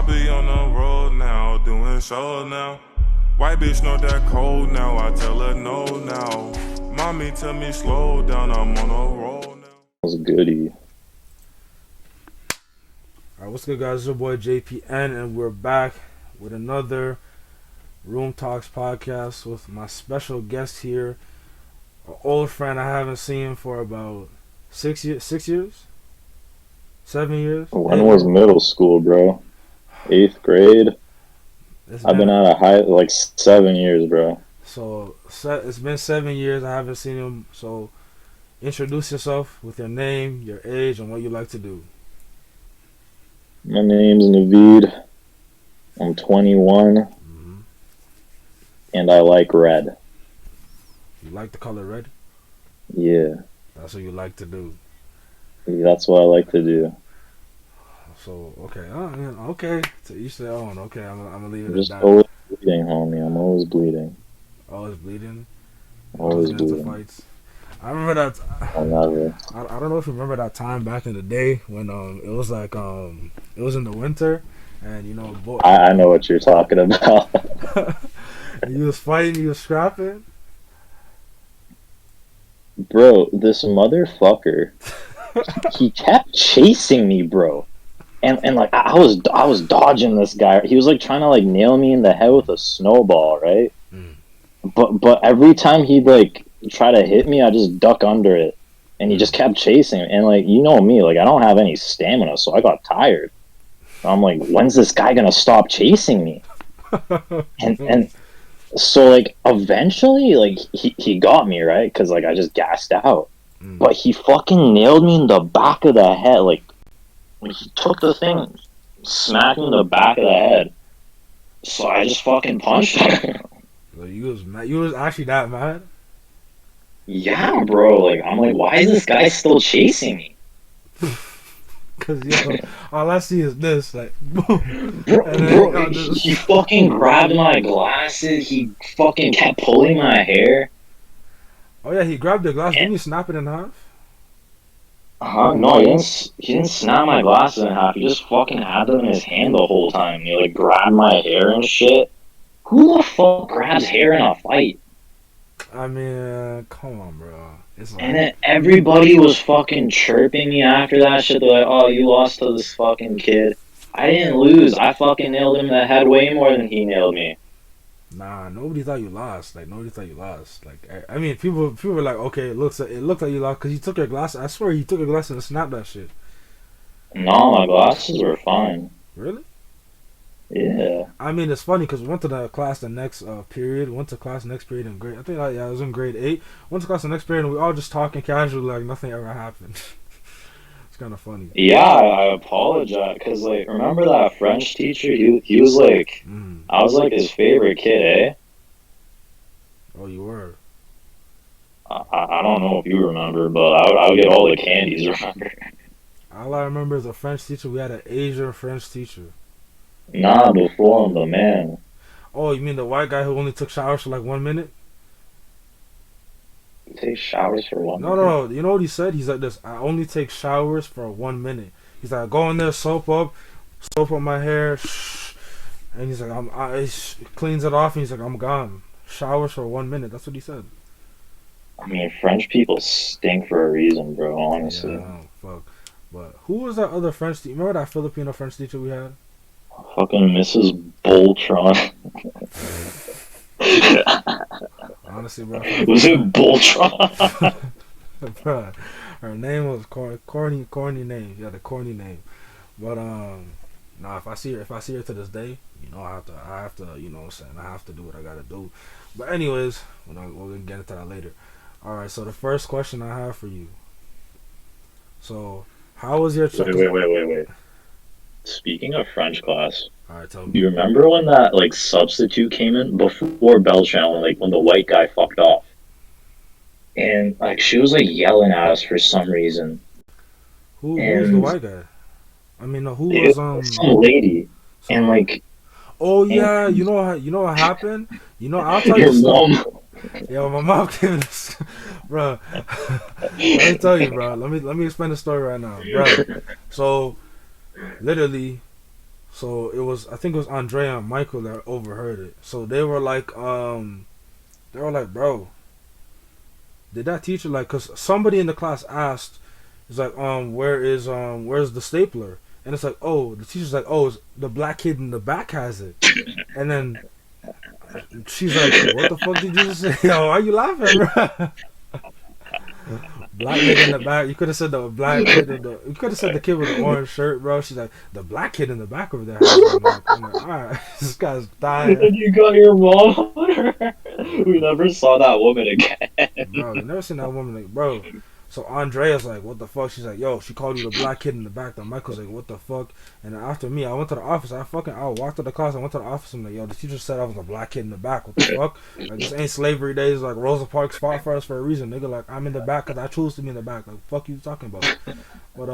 be on the road now, doing shows now. White bitch know that cold now, I tell her no now. Mommy tell me slow down, I'm on a roll now. That was goody. Alright, what's good, guys? It's your boy JPN, and we're back with another Room Talks podcast with my special guest here, an old friend I haven't seen for about 6 years, 7 years. When was middle school, bro? 8th grade? I've been out of high, like 7 years, bro. So, it's been 7 years I haven't seen him, so introduce yourself with your name, your age, and what you like to do. My name's Navid. I'm 21. And I like red. You like the color red? Yeah. That's what you like to do. That's what I like to do. So, okay. Okay. To each their own. Okay, I'm gonna leave it I'm at just that. always bleeding, homie. I'm always bleeding. Always bleeding? Always Into bleeding. fights. I remember that. I never. I don't know if you remember that time back in the day when it was like it was in the winter, and you know I know what you're talking about. you was fighting, you was scrapping. Bro, this motherfucker, he kept chasing me, bro. And like I was dodging this guy. He was like trying to like nail me in the head with a snowball, right? But every time he'd like try to hit me, I just duck under it, and he just kept chasing. And like, you know me, like I don't have any stamina, so I got tired. I'm like, when's this guy gonna stop chasing me? and so like eventually, like he got me, right, because like I just gassed out. But he fucking nailed me in the back of the head. Like when he took the thing, smacked me in the back of the head. So I just fucking punched him. So you was mad? You was actually that mad? Yeah, bro. Like I'm like, why is this guy still chasing me? Cause all I see is this, like, boom. Bro, he fucking grabbed my glasses. He fucking kept pulling my hair. Oh yeah, he grabbed the glass. Didn't you snap it in half? No, he didn't snap my glasses in half. He just fucking had them in his hand the whole time. He like grabbed my hair and shit. Who the fuck grabs hair in a fight? I mean, come on, bro. It's like, And then everybody was fucking chirping me after that shit. They're like, oh, you lost to this fucking kid. I didn't lose. I fucking nailed him in the head way more than he nailed me. Nah, nobody thought you lost. Like, nobody thought you lost. Like, I mean, people were like, okay, it looked like you lost because you took your glasses. I swear, you took your glasses and snapped that shit. No, my glasses were fine. Really? Yeah. I mean, it's funny because we went to the class the next period. Went to class next period in grade. I think I was in grade 8. Went to class the next period and we all just talking casually like nothing ever happened. It's kind of funny. Yeah, I apologize because like remember that French teacher? He was like, I was like his favorite kid, eh? Oh, you were. I don't know if you remember, but I would get all the candies. Remember? All I remember is a French teacher. We had an Asian French teacher. Nah, before him, the man. Oh, you mean the white guy who only took showers for like 1 minute? Take showers for 1 minute? No. You know what he said? He's like this. I only take showers for 1 minute. He's like, go in there, soap up my hair, and he's like, he cleans it off, and he's like, I'm gone. Showers for 1 minute. That's what he said. I mean, French people stink for a reason, bro. Honestly. Yeah, fuck. But who was that other French teacher? Remember that Filipino French teacher we had? Fucking Mrs. Boltron. Honestly, bro. Was it Boltron? Bro, her name was corny name. Yeah, the corny name. But nah, if I see her to this day, you know, I have to, you know what I'm saying, I have to do what I gotta do. But anyways, we're gonna get into that later. All right, so the first question I have for you. So, how was your trip? Wait. Speaking of French class, all right, tell me. Do you remember when that like substitute came in before Beltran, when the white guy fucked off? And like she was like yelling at us for some reason. Who was the white guy? I mean, who was some lady? And like, oh yeah, you know what happened? You know, I'll tell you. Your mom. Yeah, my mom came to, bro. Let me tell you, bro. Let me explain the story right now, bro. So, literally, So I think it was Andrea and Michael that overheard it. So they were like, bro, did that teacher like? Cause somebody in the class asked, it's like, where's the stapler? And it's like, oh, the teacher's like, oh, the black kid in the back has it. And then she's like, what the fuck did you just say? Yo, why are you laughing, bro? Black nigga in the back. You could have said the black kid. You could have said the kid with the orange shirt, bro. She's like, the black kid in the back over there. I'm like, alright, this guy's dying. And you got your mom. We never saw that woman again. Bro, you never seen that woman, like, bro. So Andrea's like, what the fuck? She's like, yo, she called you the black kid in the back. Then Michael's like, what the fuck? And then after me, I went to the office. I walked to the class. I went to the office. I'm like, yo, the teacher said I was a black kid in the back. What the fuck? Like, this ain't slavery days. Like, Rosa Parks fought for us for a reason, nigga. Like, I'm in the back because I choose to be in the back. Like, fuck you talking about? But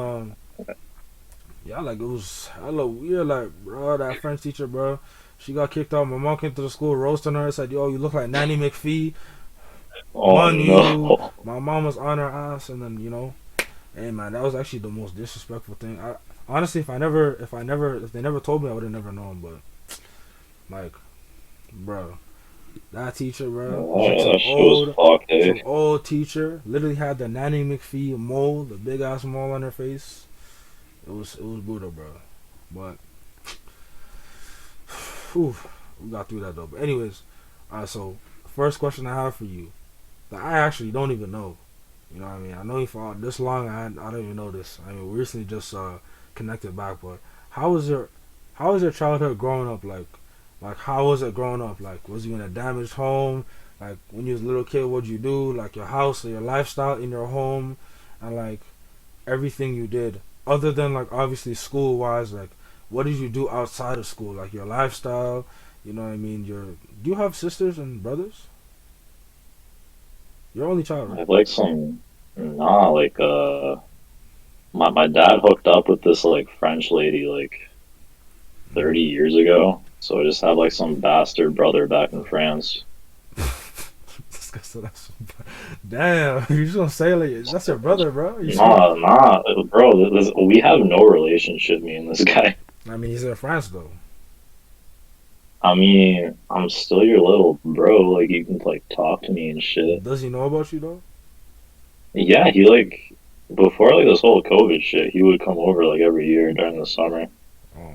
yeah, like, it was hella weird. Like, bro, that French teacher, bro, she got kicked out. My mom came to the school roasting her. Said, yo, you look like Nanny McPhee. Oh, no. My mom was on her ass, and then, you know, hey man, that was actually the most disrespectful thing. I honestly, if they never told me, I would have never known. But like, bro, that teacher, bro, some old teacher, literally had the Nanny McPhee mole, the big ass mole on her face. It was brutal, bro. But whew, we got through that though. But anyways, so first question I have for you, that I actually don't even know. You know what I mean? I know you for this long. I don't even know this. I mean, we recently just connected back. But how was your childhood growing up? Like how was it growing up? Like, was you in a damaged home? Like, when you was a little kid, what'd you do? Like, your house or your lifestyle in your home, and like everything you did, other than like obviously school wise. Like, what did you do outside of school? Like your lifestyle. You know what I mean? Do you have sisters and brothers? You're only child, right? I have like my dad hooked up with this like French lady like 30 years ago. So I just have like some bastard brother back in France. This guy said that's damn. You just gonna say like that's your brother, bro? Nah, bro. We have no relationship, me and this guy. I mean, he's in France though. I mean, I'm still your little bro. Like, you can like talk to me and shit. Does he know about you though? Yeah, he like before like this whole COVID shit, he would come over like every year during the summer. Oh,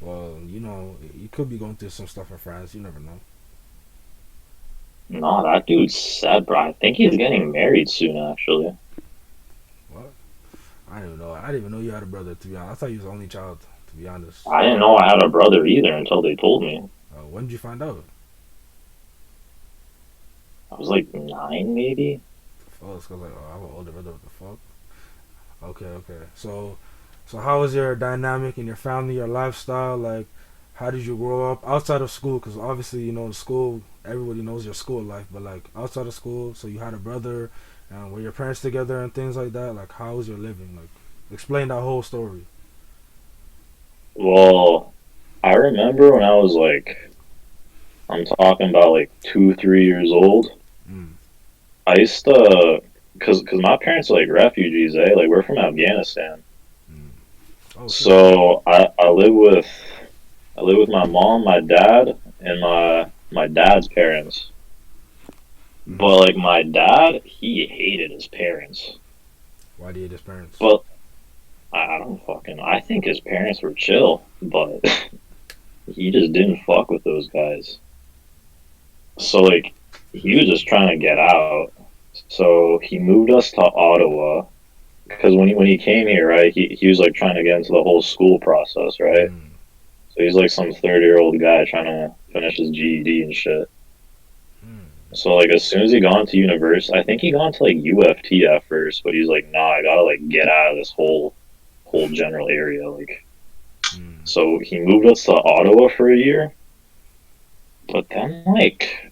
well, you know, you could be going through some stuff in France. You never know. Nah, that dude's sad, bro. I think he's getting married soon, actually. What? I didn't even know. I didn't even know you had a brother. To be honest, I thought you was the only child. To be honest, I didn't know I had a brother either until they told me. When did you find out? I was like 9, maybe. Oh, it's 'cause like, I have an older brother. What the fuck? Okay. So how was your dynamic in your family, your lifestyle? Like, how did you grow up outside of school? Because obviously, you know, school, everybody knows your school life. But like outside of school, so you had a brother, and were your parents together and things like that? Like, how was your living? Like, explain that whole story. Well, I remember when I was like, I'm talking about like 2, 3 years old. I used to, cause my parents are like refugees, eh? Like, we're from Afghanistan. Oh, so I live with my mom, my dad, and my dad's parents. But like my dad, he hated his parents. Why did he hate his parents? But I think his parents were chill, but he just didn't fuck with those guys. So like he was just trying to get out. So he moved us to Ottawa because when he came here, right, he was like trying to get into the whole school process, right? So he's like some 30-year-old guy trying to finish his GED and shit. So like as soon as he got into university, I think he got into like UFT at first, but he's like, nah, I gotta like get out of this whole general area, like. So he moved us to Ottawa for a year, but then like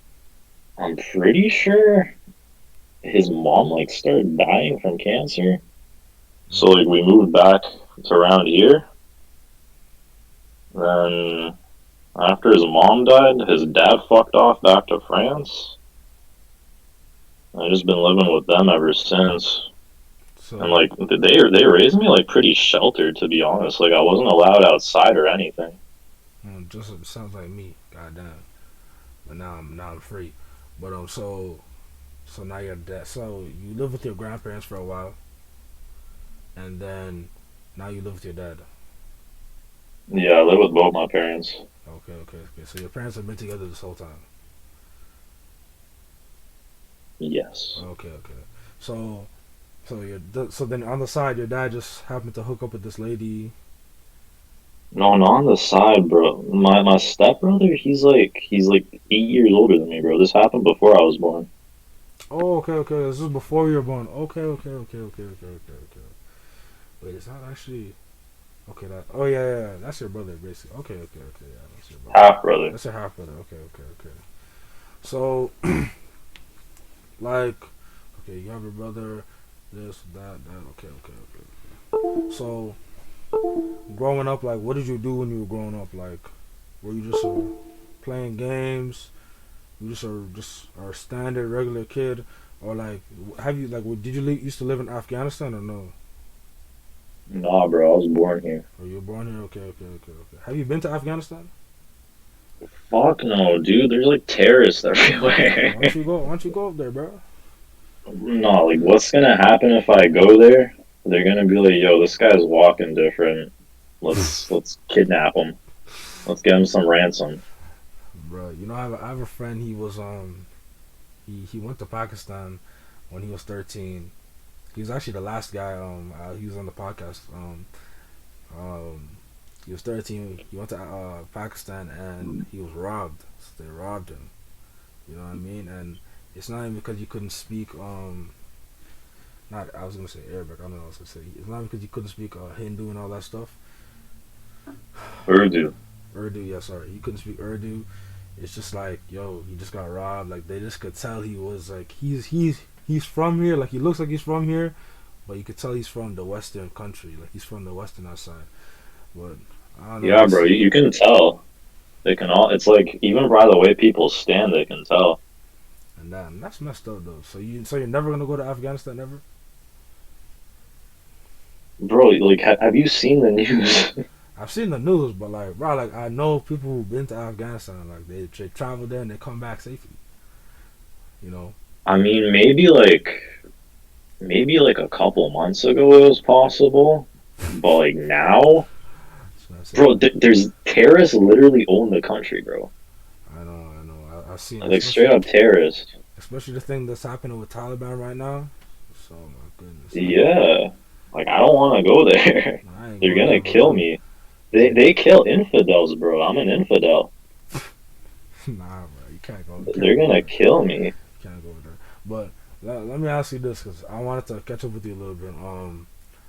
I'm pretty sure his mom like started dying from cancer. So like we moved back to around here. Then after his mom died, his dad fucked off back to France. I've just been living with them ever since. And So, like they raised me like pretty sheltered, to be honest. Like I wasn't allowed outside or anything. just it sounds like me. Goddamn. But now I'm free. But so now you're dead. So you live with your grandparents for a while, and then now you live with your dad. Yeah, I live with both my parents. Okay. So your parents have been together this whole time. Yes. Okay. So so then on the side, your dad just happened to hook up with this lady. No, not on the side, bro. My stepbrother, he's like 8 years older than me, bro. This happened before I was born. Oh, okay. This is before you were born. Okay. Wait, is that actually? Okay, that. Oh yeah. That's your brother, basically. Okay. Yeah, that's your brother. Half brother. That's your half brother. Okay. So, like, okay, you have your brother, this, that. Okay. So, growing up, like, what did you do when you were growing up? Like, were you just playing games? You just a standard regular kid, or like, have you like, did you used to live in Afghanistan or no? Nah, bro, I was born here. Or you were born here? Okay. Have you been to Afghanistan? Fuck no, dude. There's like terrorists Why everywhere. don't you go up there, bro? No, like what's gonna happen if I go there? They're gonna be like, yo, this guy's walking different. Let's kidnap him. Let's get him some ransom. Bro, you know, I have a friend. He was he went to Pakistan when he was 13. He was actually the last guy. He was on the podcast. He was 13. He went to Pakistan and he was robbed. So they robbed him. You know what I mean? And it's not even because you couldn't speak. Not I was gonna say Arabic. I don't know what I was gonna say. It's not because you couldn't speak Hindu and all that stuff. Urdu. Urdu, yeah, sorry. He couldn't speak Urdu. It's just like, yo, he just got robbed. Like they just could tell he was like he's from here. Like he looks like he's from here, but you could tell he's from the Western country. Like he's from the Western outside. But I don't know. Yeah, bro, you can tell. They can all. It's like even by the way people stand, they can tell. And that's messed up though. So you're never gonna go to Afghanistan ever? Bro, like, have you seen the news? I've seen the news, but like, bro, like I know people who've been to Afghanistan. Like they travel there and they come back safely. You know. I mean, maybe like a couple months ago it was possible, but like now, bro, there's terrorists literally own the country, bro. I know. I've seen Like straight up terrorists. Especially the thing that's happening with Taliban right now. So my goodness. Yeah, like I don't want to go there. They're gonna kill me. They kill infidels, bro. I'm an infidel. Nah, bro, you can't go. They're gonna kill me. You can't go there. But let me ask you this, because I wanted to catch up with you a little bit.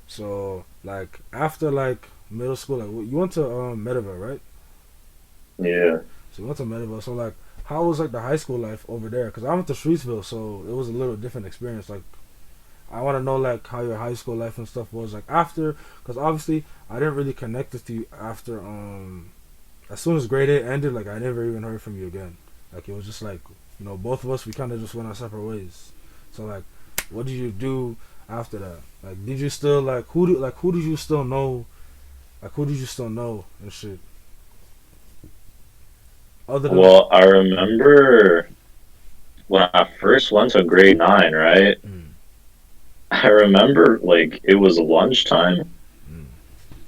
So like after like middle school, like you went to Mediville, right? Yeah. So you went to Mediville. So like, how was like the high school life over there? Because I went to Streetsville, so it was a little different experience. Like, I want to know like how your high school life and stuff was like after, because obviously I didn't really connect with you after. As soon as grade 8 ended, like I never even heard from you again. Like it was just like, you know, both of us, we kind of just went our separate ways. So like, what did you do after that? Like, did you still like who did you still know? Like who did you still know and shit? Other than Well, I remember when I first went to grade 9, right? I remember like it was lunchtime,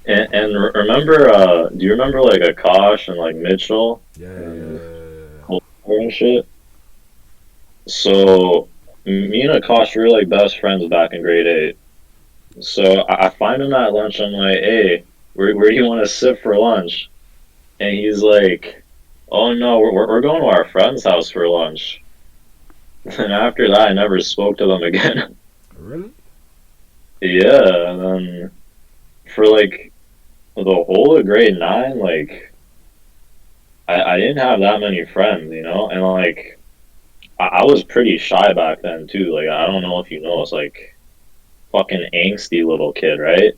and remember, do you remember like Akash and like Mitchell? Yeah. And shit. So me and Akash were like best friends back in grade 8. So I find him at lunch. I'm like, hey, where do you want to sit for lunch? And he's like, oh no, we're going to our friend's house for lunch. And after that, I never spoke to them again. Really? Yeah, and then for like the whole of grade 9, like I didn't have that many friends, you know, and like I was pretty shy back then too. Like I don't know if you know, it's like fucking angsty little kid, right?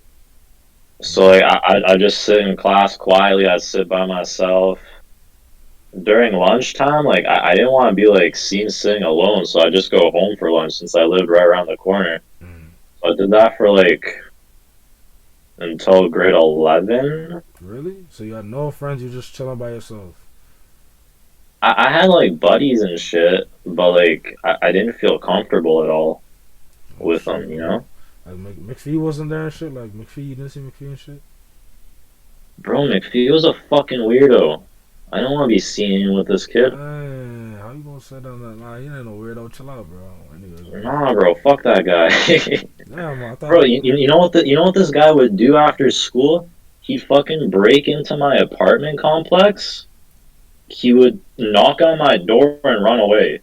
So like I just sit in class quietly. I'd sit by myself. During lunchtime, like I didn't want to be like seen sitting alone, so I just go home for lunch since I lived right around the corner. I did that for like until grade 11. Really? So you had no friends? You just chilling by yourself? I had like buddies and shit, but like I didn't feel comfortable at all Oh with shit, them, you bro. know? Like McPhee wasn't there and shit. Like McPhee, you didn't see McPhee and shit. Bro, McPhee was a fucking weirdo. I don't want to be seen with this kid. Hey, how you gonna say that? Nah, you ain't no weirdo. Chill out, bro. Anyways, bro. Nah, bro, fuck that guy. Damn, I Bro, thought. you know what you know what this guy would do after school? He'd fucking break into my apartment complex. He would knock on my door and run away.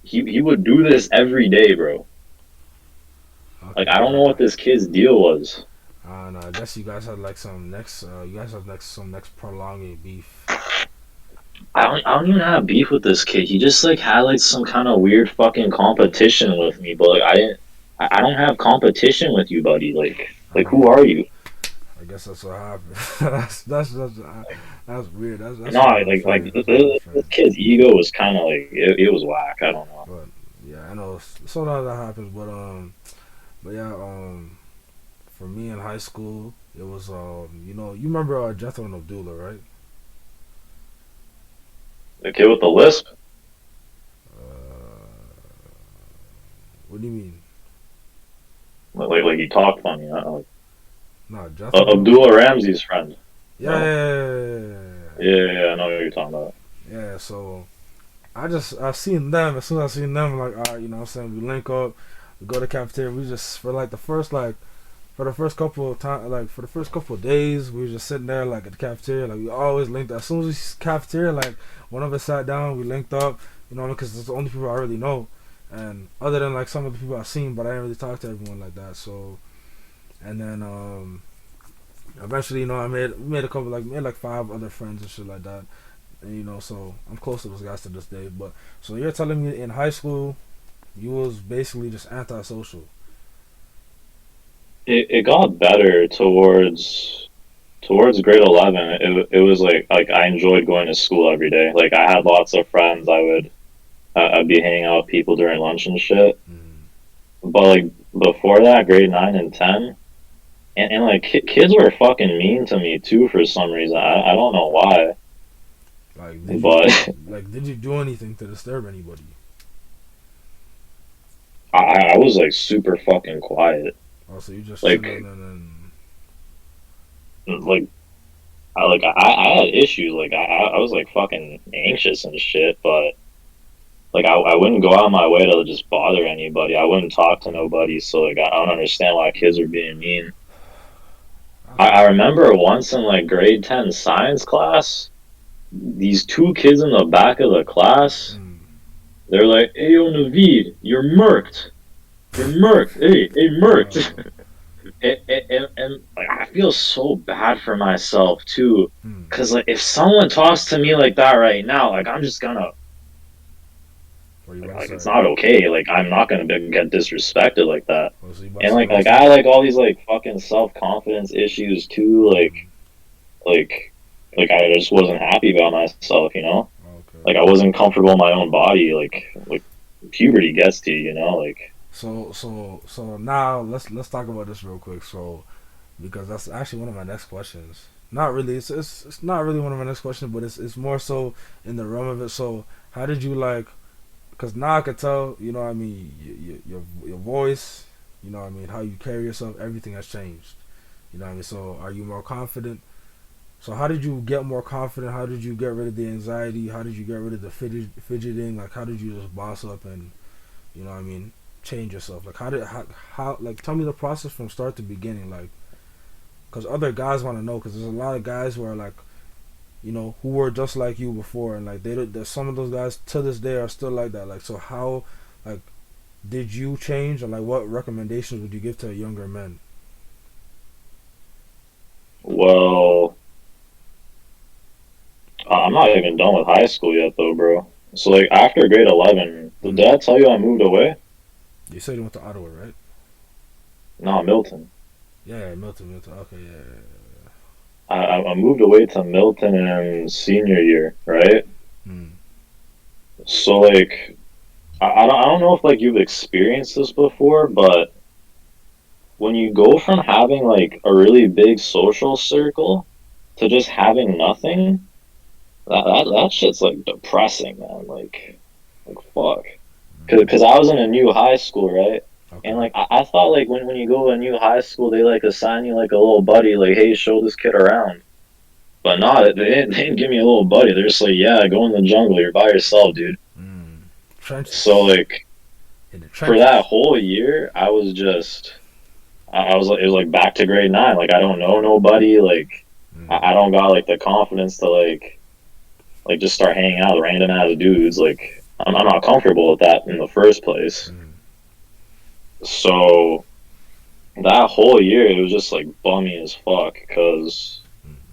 He would do this every day, bro. Like I don't know what this kid's deal was. I don't know. I guess you guys had like some next. You guys have some next prolonging beef. I don't even have beef with this kid. He just like had like some kind of weird fucking competition with me, but like I don't have competition with you, buddy. Like who are you? I guess that's what happened. That's weird. That's No, like this kid's ego was kind of like it was whack. I don't know. But yeah, I know sometimes that happens. But yeah, for me in high school, it was you know, you remember Jethro and Abdullah, right? The kid with the lisp. Uh, what do you mean? Like he talked funny. Like, No, Jethro. Abdullah Ramsey's friend. Yeah, Yeah, I know what you're talking about. yeah. So I seen them. As soon as I seen them, I'm like, all right, you know what I'm saying? We link up, we go to the cafeteria. We just for like the first for the first couple of time, like for the first couple of days, we were just sitting there like at the cafeteria. Like we always linked up. As soon as we cafeteria, like one of us sat down, we linked up. You know, because it's the only people I really know, and other than like some of the people I've seen, but I didn't really talk to everyone like that. So, and then eventually, you know, I made a couple made like 5 other friends and shit like that. And you know, so I'm close to those guys to this day. But so you're telling me in high school, you was basically just antisocial. It got better towards grade 11. It was like I enjoyed going to school every day. Like I had lots of friends. I'd be hanging out with people during lunch and shit. But like before that, grade 9 and 10, and like kids were fucking mean to me too for some reason. I don't know why. Like, did you do anything to disturb anybody? I was like super fucking quiet. Oh, so you just Like- chilling and then Like I had issues. Like I was like fucking anxious and shit. But like I wouldn't go out of my way to just bother anybody. I wouldn't talk to nobody. So like I don't understand why kids are being mean. I remember once in like grade 10 science class, these 2 kids in the back of the class, they're like, "Hey, yo, Navid, you're murked. You're murked. Hey, murked." and like I feel so bad for myself too, cause like if someone talks to me like that right now, like I'm just gonna like it's not okay. Like I'm not gonna get disrespected like that. Oh, so you about And to like say I had like all these like fucking self-confidence issues too. Like I just wasn't happy about myself, you know. okay. Like I wasn't comfortable in my own body. Like puberty gets to you, you know. Like So now let's talk about this real quick. So because that's actually one of my next questions. Not really. It's not really one of my next questions, but it's more so in the realm of it. So how did you like? Because now I could tell, you know what I mean, your voice, you know what I mean, how you carry yourself, everything has changed. You know what I mean? So are you more confident? So how did you get more confident? How did you get rid of the anxiety? How did you get rid of the fidgeting? Like how did you just boss up and, you know what I mean, change yourself? Like how like tell me the process from start to beginning, like, because other guys want to know, because there's a lot of guys who are like, you know, who were just like you before, and like there's some of those guys to this day are still like that. Like, so how, like, did you change, or like what recommendations would you give to younger men? well, I'm not even done with high school yet though, bro. So like after grade 11, did I tell you I moved away? You said you went to Ottawa, right? No, Milton. Yeah, Milton. Okay, yeah. I moved away to Milton in senior year, right? So like I don't know if like you've experienced this before, but when you go from having like a really big social circle to just having nothing, that shit's like depressing, man. Like fuck. Cause I was in a new high school, right? Okay. And like I thought like when you go to a new high school, they like assign you like a little buddy, like hey, show this kid around. But not they didn't give me a little buddy. They're just like, yeah, go in the jungle. You're by yourself, dude. Trenches. So like In the for trenches. that whole year, I was just I was like it was like back to grade 9. Like I don't know nobody. Like I don't got like the confidence to like just start hanging out with random ass dudes. Like I'm not comfortable with that in the first place. So that whole year it was just like bummy as fuck because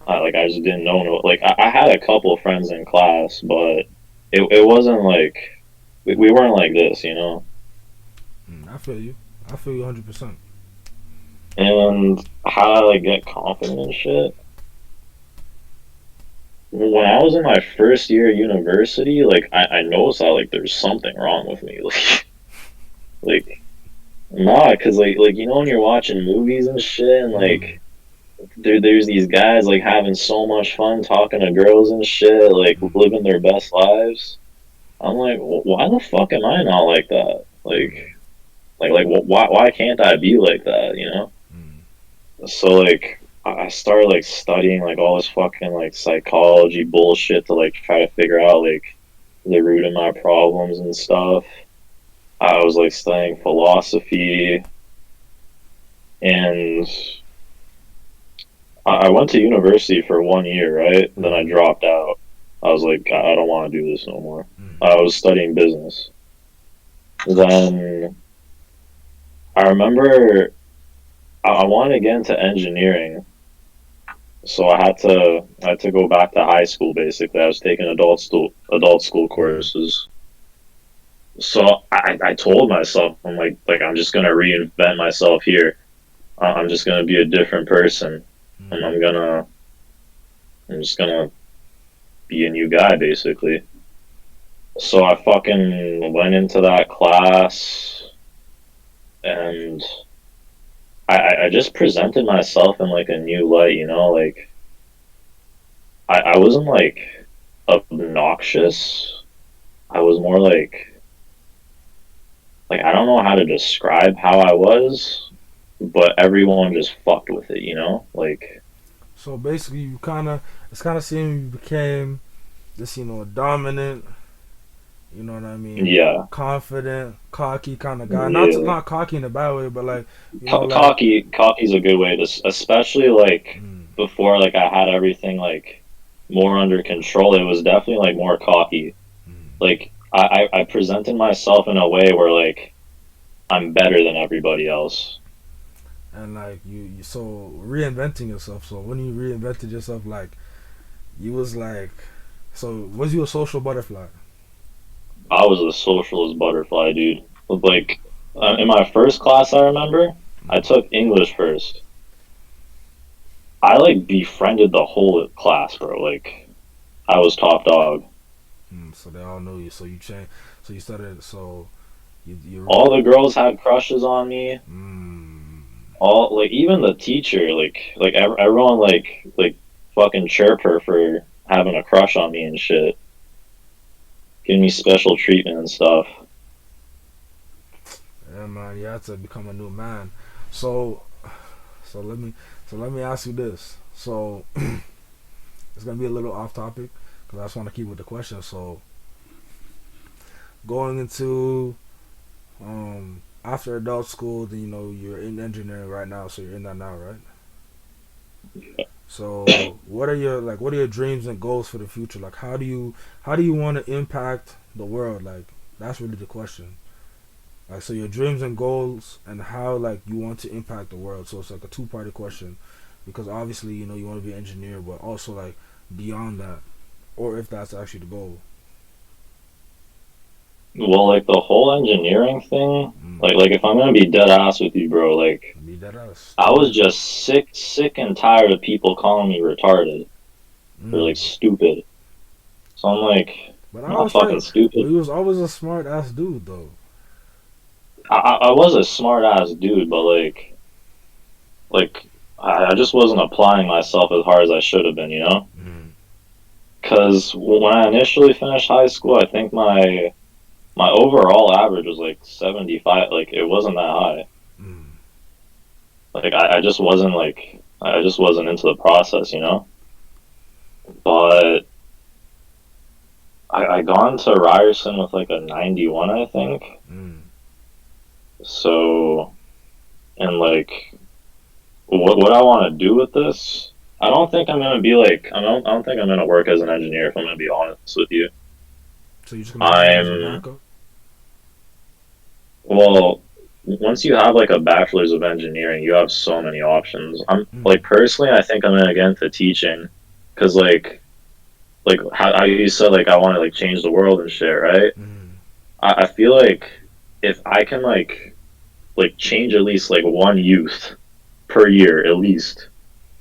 I just didn't know no like I had a couple of friends in class, but it wasn't like we weren't like this, you know. I feel you. I feel you 100%. And how I like get confident and shit. When I was in my first year of university, like I noticed that like there's something wrong with me, like nah, cause like you know when you're watching movies and shit, and like there's these guys like having so much fun talking to girls and shit, like living their best lives. I'm like, why the fuck am I not like that? Why can't I be like that? You know? So like I started like studying like all this fucking like psychology bullshit to like try to figure out like the root of my problems and stuff. I was like studying philosophy, and I went to university for 1 year, right? Then I dropped out. I was like, I don't want to do this no more. I was studying business. Then I remember I wanted to get into engineering, so I had to go back to high school. Basically, I was taking adult school courses. So I told myself, I'm like I'm just gonna reinvent myself here. I'm just gonna be a different person, and I'm just gonna be a new guy, basically. So I fucking went into that class, and I just presented myself in like a new light, you know, like I wasn't like obnoxious. I was more like I don't know how to describe how I was, but everyone just fucked with it, you know? Like So basically, it's kind of seeing you became this, dominant, you know what I mean? yeah. Confident, cocky kind of guy. Yeah. Not cocky in a bad way, but like, like, Cocky's a good way to, especially like before like I had everything like more under control. It was definitely like more cocky. Like I presented myself in a way where like I'm better than everybody else. and like you so reinventing yourself. So when you reinvented yourself, like, you was like, so was you a social butterfly? I was the socialist butterfly, dude. Like in my first class, I remember I took English first. I like befriended the whole class, bro. Like I was top dog. So they all knew you. So you changed. So you started. So you All the girls had crushes on me. All like even the teacher, like everyone like fucking chirp her for having a crush on me and shit, giving me special treatment and stuff. Yeah, man. You had to become a new man. So so let me ask you this. So it's gonna be a little off topic because I just want to keep with the question. So going into after adult school, then you're in engineering right now, so you're in that now, right? So what are your dreams and goals for the future? Like how do you want to impact the world? Like that's really the question. Like so your dreams and goals and how like you want to impact the world. So it's like a two-party question because obviously you want to be an engineer, but also like beyond that, or if that's actually the goal. Well, like the whole engineering thing, like if I'm gonna be dead ass with you, bro, like Be that ass. I was just sick and tired of people calling me retarded or like stupid. So I'm like, But I I'm not was trying. fucking But stupid. he was always a smart ass dude though. I was a smart ass dude, but like I just wasn't applying myself as hard as I should have been, you know? Mm. Because when I initially finished high school, I think my overall average was like 75. Like it wasn't that high. Mm. Like I just wasn't into the process, you know? But I got into Ryerson with like a 91, I think. Mm. So, and like, what I want to do with this, I don't think I'm gonna be like, I don't think I'm gonna work as an engineer. If I'm gonna be honest with you, So you're just gonna use it as a I'm backup? well. Once you have like a bachelor's of engineering, you have so many options. I'm Mm. like personally, I think I'm gonna get into teaching, because like how you said like I want to like change the world and shit, right? Mm. I feel like if I can like change at least like one youth per year at least,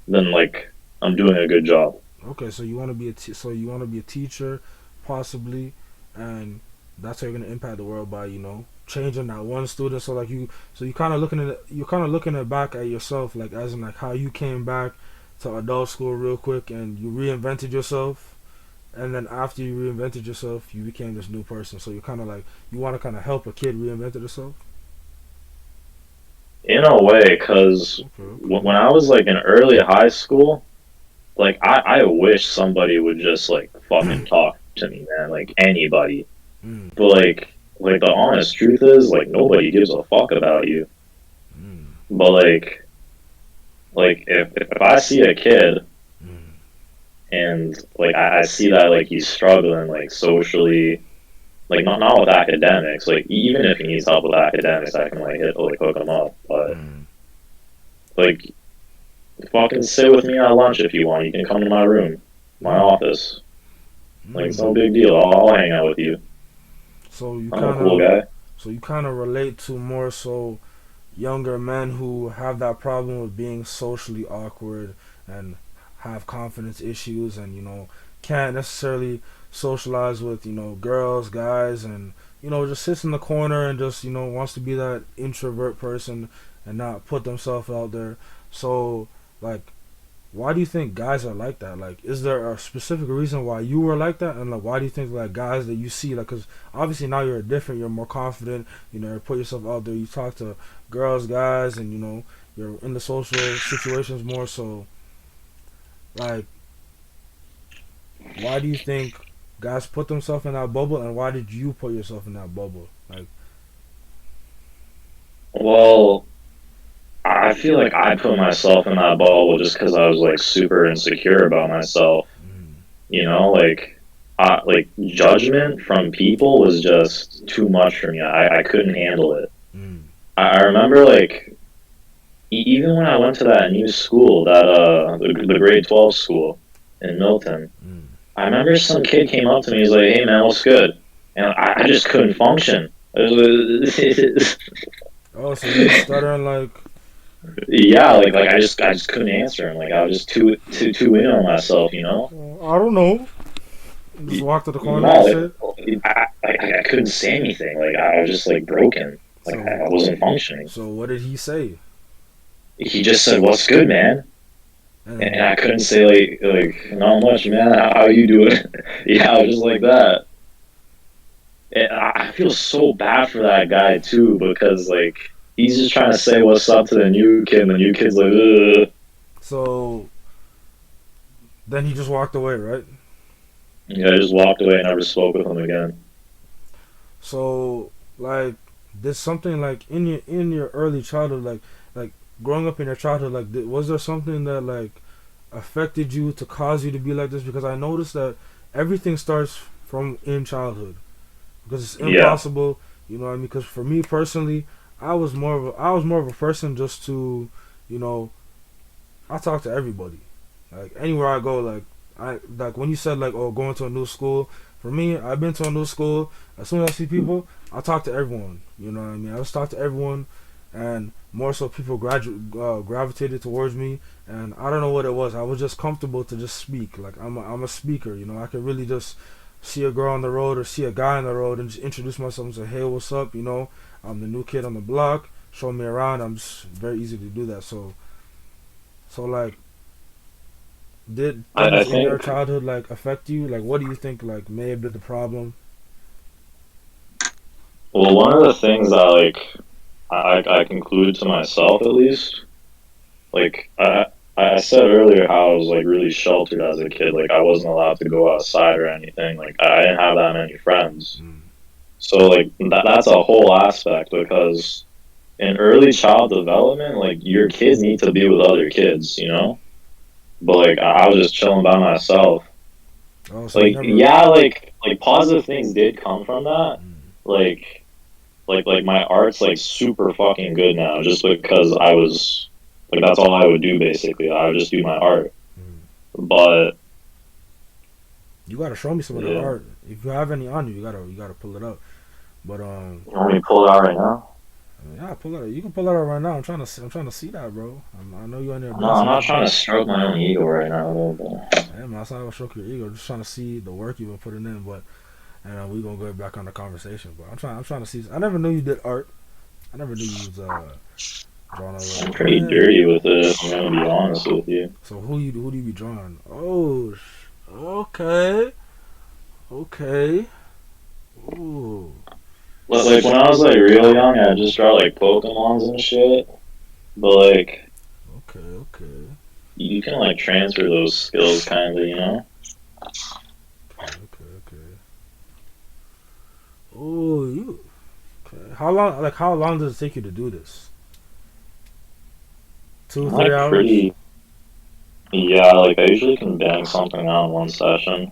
then like I'm doing a good job. Okay, so you want to be so you want to be a teacher, possibly, and that's how you're gonna impact the world by changing that one student. So like you kind of looking at back at yourself, like as in like how you came back to adult school real quick and you reinvented yourself, and then after you reinvented yourself, you became this new person. So you kind of like you want to kind of help a kid reinvent herself. In a way, because Okay. when I was like in early high school, like I wish somebody would just like fucking talk to me, man, like anybody. Mm, But like the honest truth is like nobody gives a fuck about you. mm, But like if I see a kid mm, and like I see that like he's struggling like socially, like not with academics, like even if he needs help with academics, I can like hook him up. But mm, like fucking sit with me at lunch if you want. You can come to my room, my office. Like it's no mm. big deal. I'll hang out with you. So you I'm a kind cool of guy. so you kind of relate to more so younger men who have that problem with being socially awkward and have confidence issues and can't necessarily socialize with girls, guys, and just sits in the corner and just wants to be that introvert person and not put themselves out there. So like, why do you think guys are like that? Like, is there a specific reason why you were like that? And like, why do you think like guys that you see, like, because obviously now you're different, you're more confident, you put yourself out there, you talk to girls, guys, and you're in the social situations more. So like, why do you think guys put themselves in that bubble, and why did you put yourself in that bubble? Like, Well, I feel like I put myself in that bubble just because I was like super insecure about myself. mm, You know, like judgment from people was just too much for me. I couldn't handle it. mm, I remember like even when I went to that new school, that the grade 12 school in Milton. mm. I remember some kid came up to me. He's like, "Hey man, what's good?" And I just couldn't function. Oh, so you stuttering like, Yeah, like I just couldn't answer him. Like I was just too in on myself, you know. I don't know. Just walk to the corner and No, shit. I couldn't say anything. Like I was just like broken. Like So, I wasn't functioning. so what did he say? He just said, "What's good, man?" And I couldn't say like not much, man. How you doing? Yeah, I was just like that. And I feel so bad for that guy too because like he's just trying to say what's up to the new kid, and the new kid's like, ugh. So then he just walked away, right? Yeah, I just walked away and never spoke with him again. So like, did something like in your early childhood, like growing up in your childhood, like was there something that like affected you to cause you to be like this? Because I noticed that everything starts from in childhood. Because it's Yeah, impossible, you know what I mean? Because for me personally, I was more of a person just to, you know, I talk to everybody. Like anywhere I go, I like when you said like, oh, going to a new school. For me, I've been to a new school. As soon as I see people, I talk to everyone. You know what I mean? I just talk to everyone, and more so people gravitated towards me. And I don't know what it was. I was just comfortable to just speak. Like I'm a speaker. You know, I could really just see a girl on the road or see a guy on the road and just introduce myself and say, hey, what's up? You know, I'm the new kid on the block. Show me around. I'm just very easy to do that. So like, did things in your childhood like affect you? Like, what do you think like may have been the problem? Well, one of the things that like I concluded to myself at least, like I said earlier how I was like really sheltered as a kid. Like I wasn't allowed to go outside or anything. Like I didn't have that many friends. So like that's a whole aspect because in early child development, like your kids need to be with other kids, you know. But like I was just chilling by myself. Oh, so like like positive things did come from that. Like my art's like super fucking good now just because I was like that's all I would do basically. I would just do my art. But you gotta show me some of the art. If you have any on you, you gotta pull it up. But you want me to pull it out right now? Yeah, pull it out. You can pull it out right now. I'm trying to see that, bro. I know you're in there. No, I'm not trying to stroke my own ego right now, though. Yeah, man, that's not gonna stroke your ego. I'm just trying to see the work you've been putting in, but and we gonna go back on the conversation. But I'm trying to see. I never knew you did art. I never knew you was drawing. I'm pretty dirty with it. I'm gonna be honest with you. So who do you be drawing? Oh, okay. Ooh. Like when I was like real young, I just draw like Pokemons and shit. But like, okay. You can like transfer those skills, kind of, you know. Okay. Oh, you. Okay. How long does it take you to do this? 2 or 3 hours? Yeah, like I usually can bang something out in one session.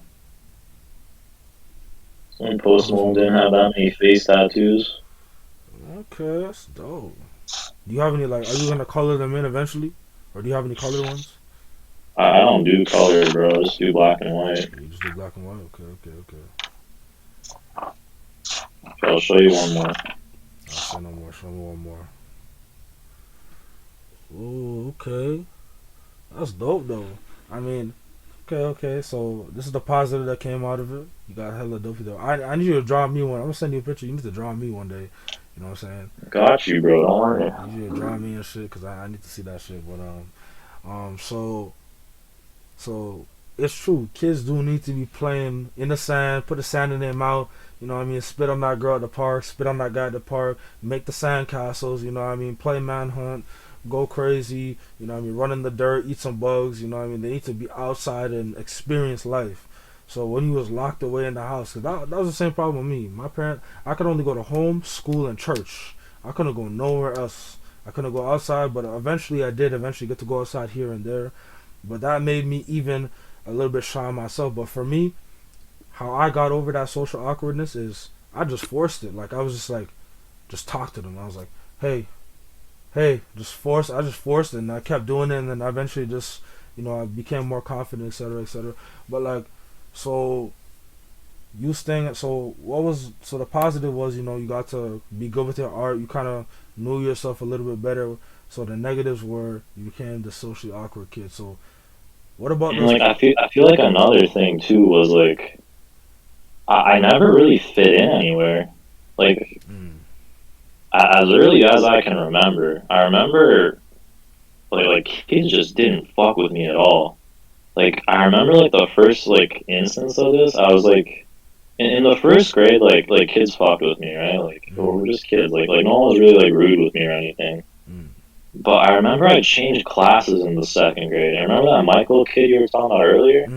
When Post Malone didn't have that many face tattoos. Okay, that's dope. Do you have any like? Are you gonna color them in eventually, or do you have any colored ones? I don't do color, bro. I just do black and white. You just do black and white. Okay. I'll show you one more. Show me one more. Oh, okay. That's dope though. I mean, okay. So this is the positive that came out of it. You got hella dope though. I need you to draw me one. I'm gonna send you a picture. You need to draw me one day. You know what I'm saying? Got you, bro. Don't worry. I need you to draw me and shit because I need to see that shit. But so it's true. Kids do need to be playing in the sand. Put the sand in their mouth. You know what I mean? Spit on that girl at the park. Spit on that guy at the park. Make the sand castles. You know what I mean? Play manhunt. Go crazy. You know what I mean? Run in the dirt. Eat some bugs. You know what I mean? They need to be outside and experience life. So when he was locked away in the house, cause that was the same problem with me. My parents, I could only go to home, school, and church. I couldn't go nowhere else. I couldn't go outside, but eventually I did get to go outside here and there. But that made me even a little bit shy myself. But for me, how I got over that social awkwardness is I just forced it. Like I was just talk to them. I was like, hey, I just forced it, and I kept doing it, and then I eventually just, I became more confident, etc. But like, so the positive was, you got to be good with your art. You kind of knew yourself a little bit better. So the negatives were you became the socially awkward kid. So what about those? Like I feel like another thing too was like I never really fit in anywhere. Like as early as I can remember, I remember like kids just didn't fuck with me at all. Like I remember like the first like instance of this, I was like in the first grade, like kids fucked with me, right? Like we're just kids. Like no one was really like rude with me or anything. But I remember I changed classes in the second grade. I remember that Michael kid you were talking about earlier.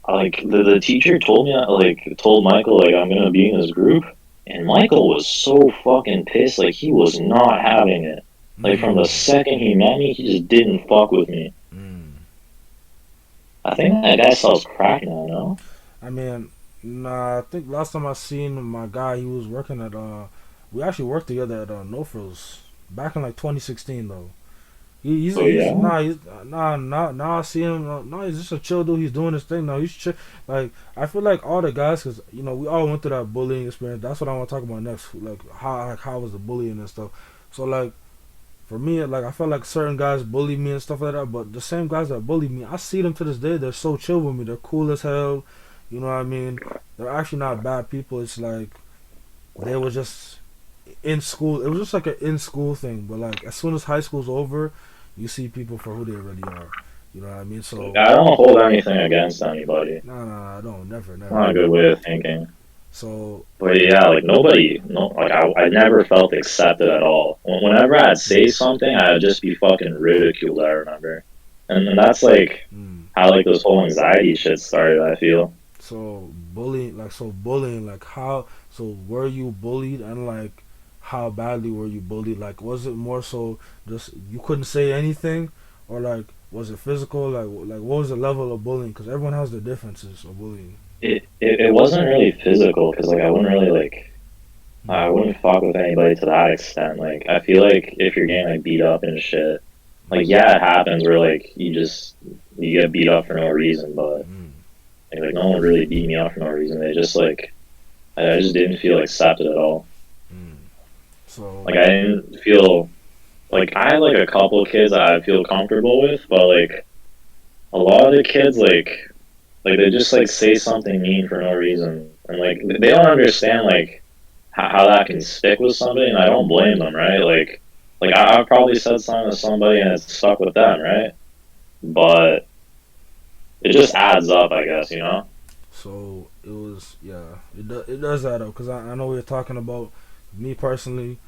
Like the teacher told Michael like I'm gonna be in his group, and Michael was so fucking pissed. Like he was not having it. Like from the second he met me, he just didn't fuck with me. I think that guy sells crack now, no? I mean, nah, I think last time I seen my guy, he was working at, we actually worked together at No Frills back in like 2016 though. Now I see him, he's just a chill dude, he's doing his thing now, he's chill. Like, I feel like all the guys, cause, we all went through that bullying experience, that's what I want to talk about next, like, how was the bullying and stuff. So, like, for me, like I felt like certain guys bullied me and stuff like that, but the same guys that bullied me, I see them to this day. They're so chill with me. They're cool as hell. You know what I mean? They're actually not bad people. It's like they were just in school. It was just like an in school thing. But like as soon as high school's over, you see people for who they really are. You know what I mean? So I don't hold anything against anybody. I don't. Never. It's not a good way of thinking. So, But yeah, like I never felt accepted at all. Whenever I'd say something, I'd just be fucking ridiculed. I remember, and that's like how like this whole anxiety shit started. I feel. So bullying, like how? So were you bullied, and like how badly were you bullied? Like was it more so just you couldn't say anything, or like was it physical? Like what was the level of bullying? Because everyone has their differences of bullying. It wasn't really physical because like I wouldn't fuck with anybody to that extent. Like I feel like if you're getting like beat up and shit, like yeah, it happens where like you get beat up for no reason, but like no one really beat me up for no reason. They just like I just didn't feel accepted at all. So like I didn't feel like I had like a couple of kids that I feel comfortable with, but like a lot of the kids like they just like say something mean for no reason, and like they don't understand like how that can stick with somebody, and I don't blame them, right? Like I've probably said something to somebody and it's stuck with them, right? But it just adds up, I guess, you know. So it was, it does add up because I know we were talking about me personally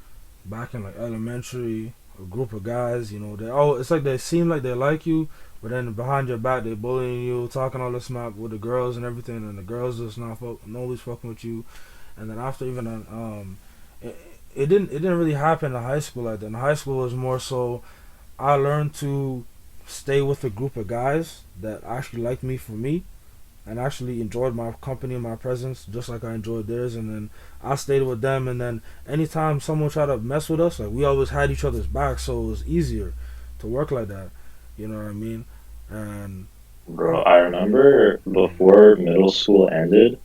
back in like elementary, a group of guys, you know, it's like they seem like they like you, but then behind your back they bullying you, talking all this smack with the girls and everything, and the girls just nobody's fucking with you, and then after even it didn't really happen in high school like that. In high school it was more so I learned to stay with a group of guys that actually liked me for me and actually enjoyed my company and my presence just like I enjoyed theirs, and then I stayed with them, and then anytime someone tried to mess with us, like we always had each other's back, so it was easier to work like that, you know what I mean? And bro, I remember before middle school ended,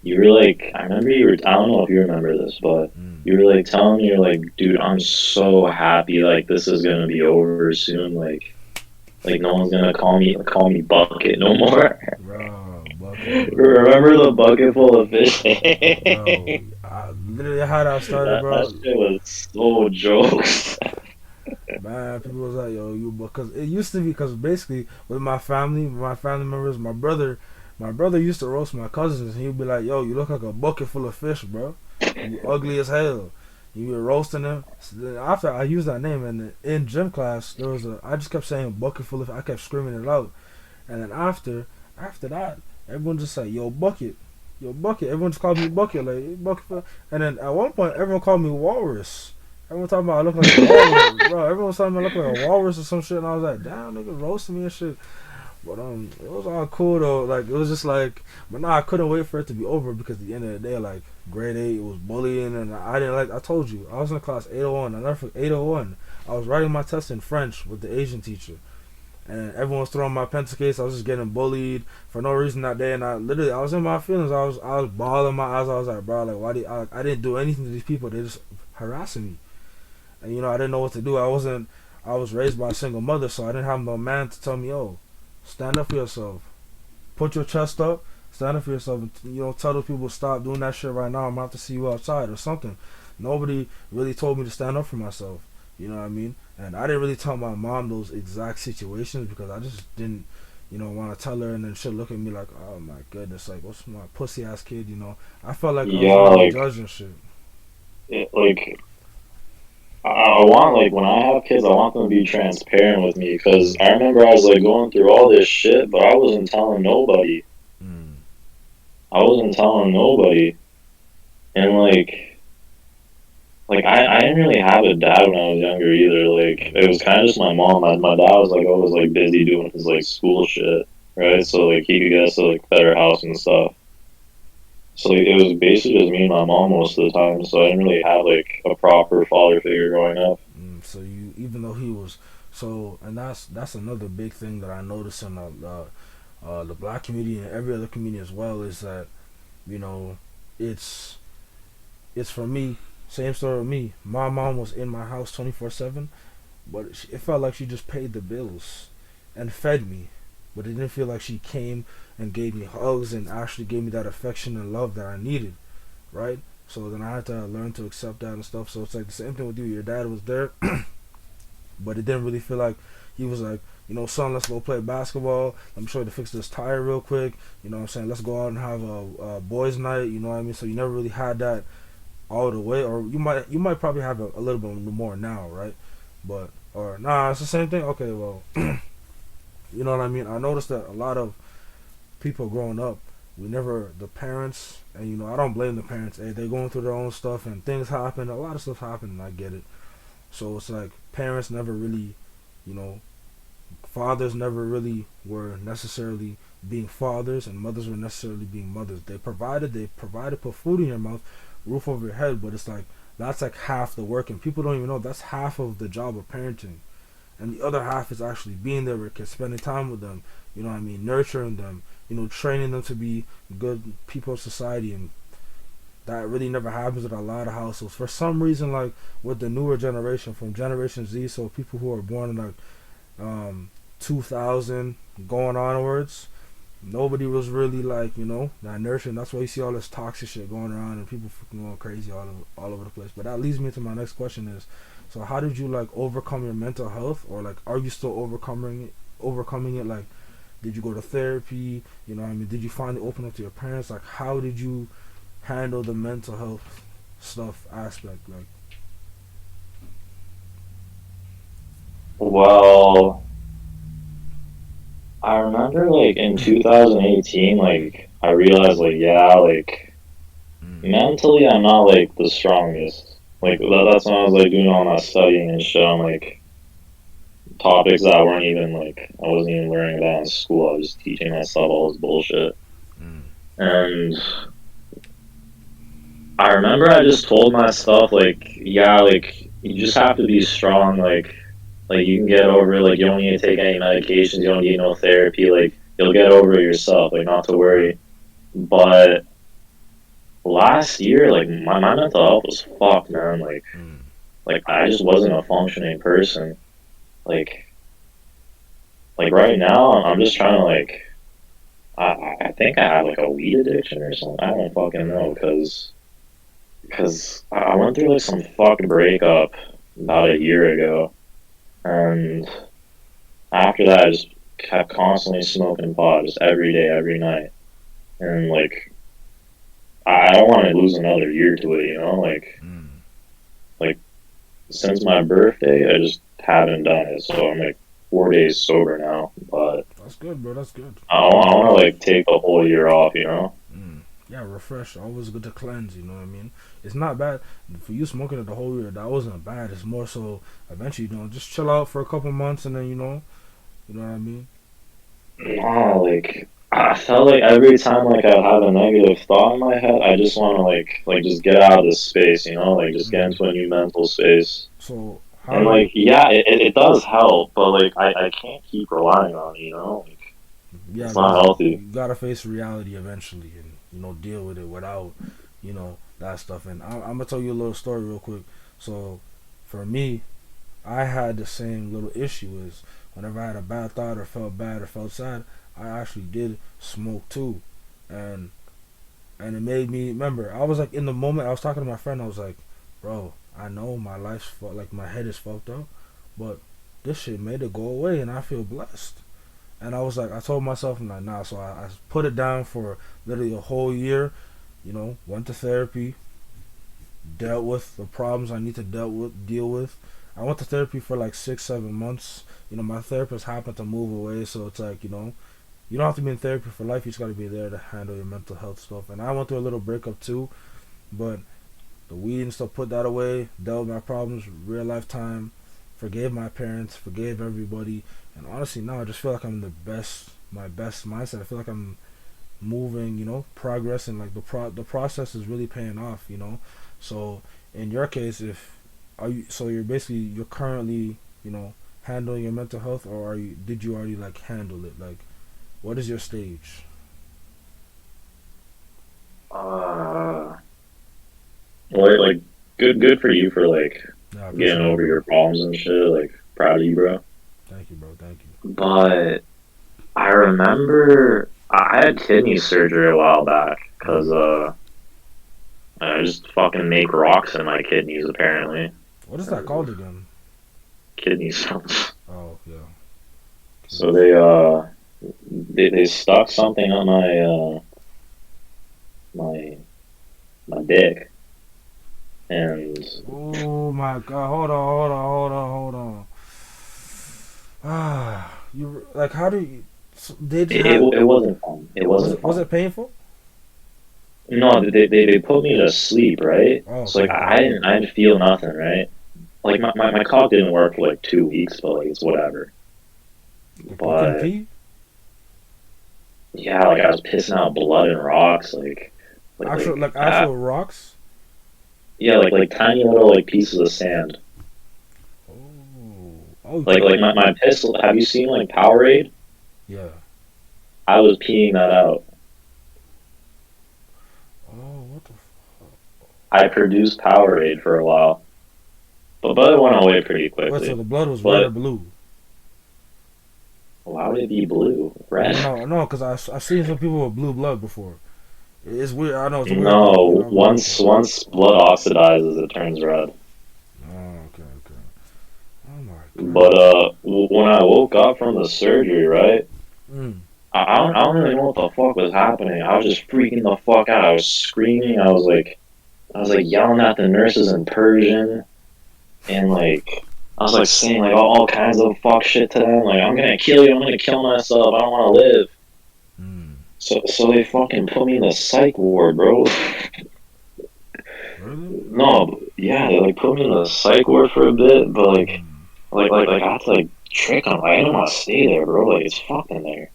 you were like, I don't know if you remember this, but you were like telling me, you're like, dude, I'm so happy, like this is gonna be over soon, like no one's gonna call me Bucket no more. Bro, Bucket. Remember the bucket full of fish? Bro, literally how that started, bro. That shit was so jokes. Man, people was like, yo, because it used to be, because basically with my family members, my brother used to roast my cousins, and he'd be like, yo, you look like a bucket full of fish, bro. You ugly as hell. You were roasting them. So then after I used that name, and in gym class, I just kept saying bucket full of, I kept screaming it out. And then after that, everyone just said, yo, Bucket. Everyone just called me Bucket, like, hey, Bucket. And then at one point, everyone called me Walrus. Everyone talking about I look like a walrus, bro. Everyone was talking about I look like a walrus or some shit, and I was like, damn, nigga, roasting me and shit. But it was all cool though. Like it was just like, but I couldn't wait for it to be over, because at the end of the day, like grade 8, it was bullying, and I didn't like. I told you, I was in class 801. I never forget 801. I was writing my test in French with the Asian teacher, and everyone was throwing my pencil case. I was just getting bullied for no reason that day, and I was in my feelings. I was bawling my eyes. I was like, bro, like I didn't do anything to these people. They just harassing me, and you know I didn't know what to do. I was raised by a single mother, so I didn't have no man to tell me, yo, stand up for yourself. Put your chest up. Stand up for yourself. And, you know, tell those people stop doing that shit right now. I'm about to see you outside or something. Nobody really told me to stand up for myself. You know what I mean? And I didn't really tell my mom those exact situations, because I just didn't, you know, want to tell her, and then she'll look at me like, oh my goodness, like, what's my pussy ass kid, you know? I felt like I was like, judging shit. I want, like, when I have kids, I want them to be transparent with me, because I remember I was, like, going through all this shit, but I wasn't telling nobody. I wasn't telling nobody. And, like I didn't really have a dad when I was younger either. Like, it was kind of just my mom. My dad was, like, always, like, busy doing his, like, school shit, right? So, like, he could get us to, like, better house and stuff. So like, it was basically just me and my mom most of the time, so I didn't really have like a proper father figure growing up. So you, even though he was, so, and that's another big thing that I noticed in the black community and every other community as well, is that, you know, it's for me, same story with me. My mom was in my house 24/7, but it felt like she just paid the bills and fed me. but it didn't feel like she came and gave me hugs and actually gave me that affection and love that I needed, right? So then I had to learn to accept that and stuff. So it's like the same thing with you. Your dad was there, but it didn't really feel like he was like, you know, son, let's go play basketball. Let me show you to fix this tire real quick. You know what I'm saying? Let's go out and have a boys' night. You know what I mean? So you never really had that all the way, or you might probably have a little bit more now, right? But or nah, it's the same thing. Okay, well, you know what I mean. I noticed that a lot of people growing up, the parents, and you know, I don't blame the parents. Hey, they're going through their own stuff and things happen. A lot of stuff happened, and I get it. So it's like parents never really, you know, fathers never really were necessarily being fathers, and mothers were necessarily being mothers. They provided, put food in your mouth, roof over your head, but it's like that's like half the work, and people don't even know that's half of the job of parenting, and the other half is actually being there with kids, spending time with them. You know what I mean? Nurturing them. You know, training them to be good people of society, and that really never happens in a lot of households. For some reason, like with the newer generation, from Generation Z, so people who are born in like 2000 going onwards, nobody was really like, you know, that nurturing. That's why you see all this toxic shit going around and people fucking going crazy all over the place. But that leads me to my next question is, so how did you like overcome your mental health, or like are you still overcoming it? Like, did you go to therapy? You know what I mean? Did you finally open up to your parents? Like, how did you handle the mental health stuff aspect? Like, Well, I remember like in 2018, like I realized like yeah, like mentally I'm not like the strongest. Like that's when I was like doing all my studying and shit on like topics that weren't even like I wasn't even learning about in school. I was just teaching myself all this bullshit. And I remember I just told myself like yeah, like you just have to be strong, like you can get over it, like you don't need to take any medications, you don't need no therapy, like you'll get over it yourself, like not to worry. But last year, like my mental health was fucked, man. Like I just wasn't a functioning person. Like right now, I'm just trying to like I think I have like a weed addiction or something. I don't fucking know because I went through like some fucked breakup about a year ago, and after that I just kept constantly smoking pot just every day, every night, and like I don't want to lose another year to it, you know, like since my birthday I just haven't done it, so I'm like 4 days sober now, but that's good, bro. That's good. I want to like take the whole year off, you know. Yeah, refresh. Always good to cleanse. You know what I mean? It's not bad for you smoking it the whole year. That wasn't bad. It's more so eventually, you know, just chill out for a couple months and then you know what I mean. Nah, like I felt like every time like I'd have a negative thought in my head, I just want to like just get out of this space, you know, like just get into a new mental space. So and like yeah, it does help, but like I can't keep relying on it, you know. Like, yeah, it's not healthy. You gotta face reality eventually, and you know deal with it without you know that stuff. And I'm gonna tell you a little story real quick. So for me, I had the same little issue as whenever I had a bad thought or felt bad or felt sad, I actually did smoke too, and it made me remember. I was like in the moment. I was talking to my friend. I was like, bro, I know my life's like my head is fucked up, but this shit made it go away, and I feel blessed. And I was like, I told myself, I'm like, nah. So I put it down for literally a whole year. You know, went to therapy, dealt with the problems I need to deal with. I went to therapy for like 6-7 months. You know, my therapist happened to move away, so it's like, you know, you don't have to be in therapy for life. You just got to be there to handle your mental health stuff. And I went through a little breakup too, but the weed and stuff put that away, dealt with my problems, real lifetime, forgave my parents, forgave everybody. And honestly, now I just feel like I'm in my best mindset. I feel like I'm moving, you know, progressing. Like the process is really paying off, you know. So in your case, you're currently, you know, handling your mental health, or did you already like handle it? Like, what is your stage? Well, like good for you for like getting over your problems and shit. Like proud of you, bro. Thank you, bro. Thank you. But I remember I had kidney surgery a while back because I just fucking make rocks in my kidneys apparently. What is that called again? Kidney stones. Oh yeah. So they stuck something on my dick, and Oh my god! Hold on. Ah, you like how do you? So they just it wasn't fun. It wasn't fun. Was it painful? No, they put me to sleep, right? Oh, So like okay. I didn't feel nothing, right? Like my cock didn't work for like 2 weeks, but like it's whatever. You couldn't But pee? yeah, like I was pissing out blood and rocks, Actual rocks? yeah, like tiny little like pieces of sand. Oh, Like my piss. Have you seen like Powerade? yeah. I was peeing that out. Oh, what the? I produced Powerade for a while, but it went away pretty Wait, so quickly. the blood was red But or blue? why would it be blue? Red? No, because I've seen some people with blue blood before. It's weird. I know it's weird. No, You know, once blood oxidizes, it turns red. Oh, okay. Oh my god. But when I woke up from the surgery, right? Mm. I don't really know what the fuck was happening. I was just freaking the fuck out. I was screaming. I was like yelling at the nurses in Persian, and like I was like saying like all kinds of fuck shit to them. Like I'm gonna kill you. I'm gonna kill myself. I don't want to live. Mm. So they fucking put me in the psych ward, bro. Really? No, yeah, they like put me in the psych ward for a bit, but like I had to like trick them. Like, I didn't want to stay there, bro. Like it's fucking there.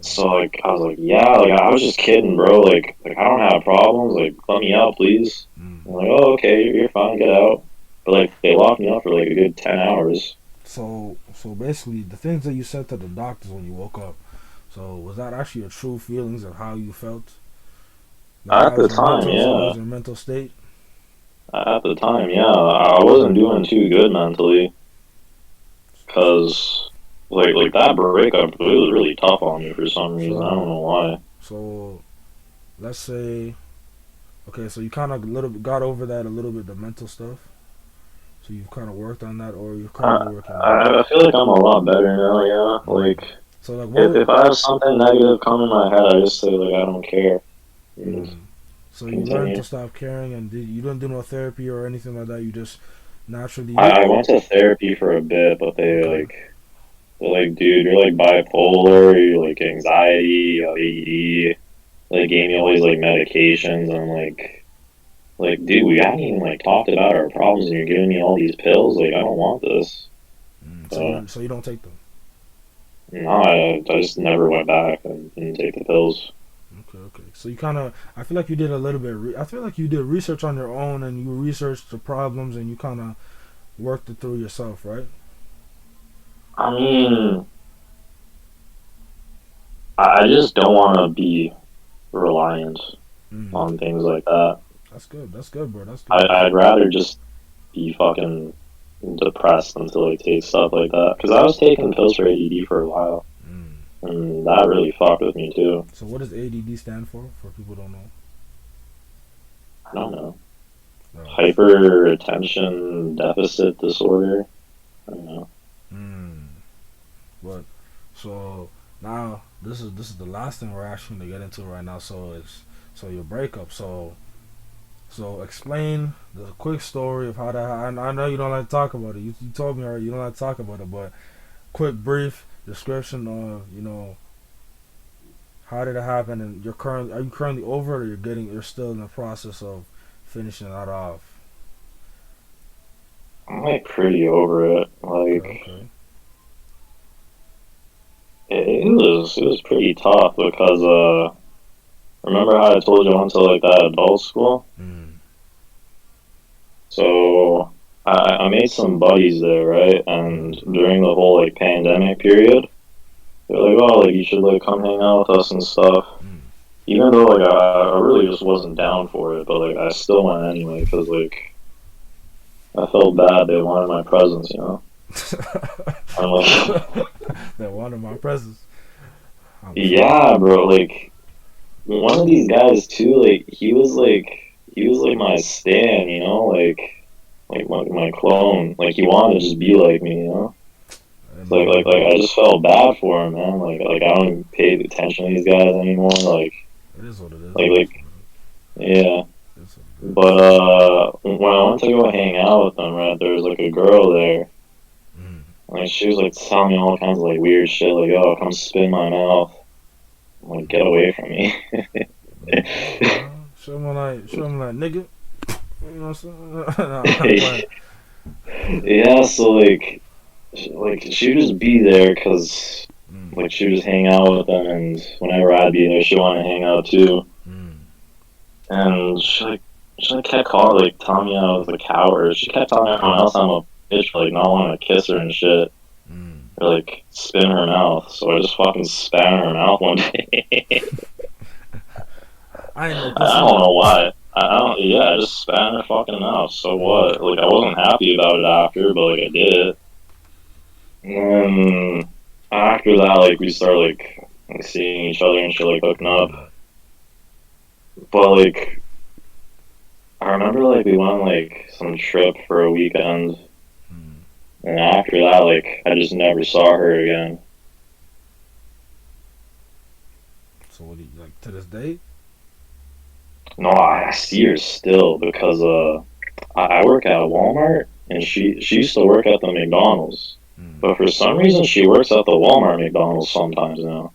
So like I was like, yeah, like I was just kidding, bro. Like I don't have problems. Like let me out, please. Mm. I'm like, oh okay, you're fine, get out. But like they locked me up for like a good 10 hours. So basically, the things that you said to the doctors when you woke up. So was that actually your true feelings of how you felt? At the How was your time, mental, yeah. how was your mental state? At the time, yeah, I wasn't doing too good mentally, cause like that breakup, it was really tough on me for some reason. I don't know why. So let's say, okay, so you kind of got over that a little bit, the mental stuff. So you've kind of worked on that, or you're currently working on it. I feel like I'm a lot better now. Yeah, like So like, what if I have something negative come in my head, I just say like I don't care. So you learned to stop caring, and you didn't do no therapy or anything like that. You just naturally. I went to therapy for a bit, but they're like, dude, you're like bipolar, you're like anxiety, you have ADD. They gave me all these like medications, and I'm like, dude, we haven't even like talked about our problems, and you're giving me all these pills. Like, I don't want this. So you don't take them. No, I just never went back and didn't take the pills. Okay. So you kind of, I feel like you did a little bit. I feel like you did research on your own, and you researched the problems, and you kind of worked it through yourself, right? I mean, I just don't want to be reliant on things like that. That's good, bro. That's good. I'd rather just be fucking depressed than to like take stuff like that. Because I was taking pills for ADD for a while, and that really fucked with me too. So what does ADD stand for people who don't know? I don't know. Hyper attention deficit disorder. I don't know. But so now this is the last thing we're actually going to get into right now. So your breakup. So explain the quick story of how that. I know you don't like to talk about it. You told me already you don't like to talk about it, but quick brief description of how did it happen, and are you currently over it, or you're still in the process of finishing that off? I'm like pretty over it. Like Okay. it was pretty tough because remember how I told you I went to like that adult school? So I made some buddies there, right? And during the whole like pandemic period, they're like, oh, like you should like come hang out with us and stuff. Even though like I really just wasn't down for it, but like I still went anyway because like I felt bad. They wanted my presence, you know. I'm like, That wanted my presence. yeah, bro. Like one of these guys too. Like he was like my stan, you know, like my clone. Like he wanted to just be like me, you know. And, Like I just felt bad for him, man. Like I don't even pay attention to these guys anymore. it is what it is. Like yeah. It's what it is. But when I went to go hang out with them, right, there was like a girl there. Like she was like telling me all kinds of like weird shit, like, "Oh, come spit in my mouth." I'm like, get away from me. Show him like, nigga. You know what I'm saying? No, Yeah, so like she would just be there because like she would just hang out with them, and whenever I'd be there, she wanted to hang out too. And she kept calling, like telling me I was a coward. She kept telling everyone else I'm a bitch for like not wanting to kiss her and shit, or like spit in her mouth. So I just fucking spat in her mouth one day. I I don't know why. I don't. Yeah, I just spat in her fucking mouth. So what? Like I wasn't happy about it after, but like I did it. And after that, like we started like seeing each other and shit, like hooking up. But like I remember like we went on like some trip for a weekend, and after that, like I just never saw her again. So what do you like to this day? No, I see her still because I work at Walmart, and she used to work at the McDonald's. But for some reason, she works at the Walmart McDonald's sometimes now.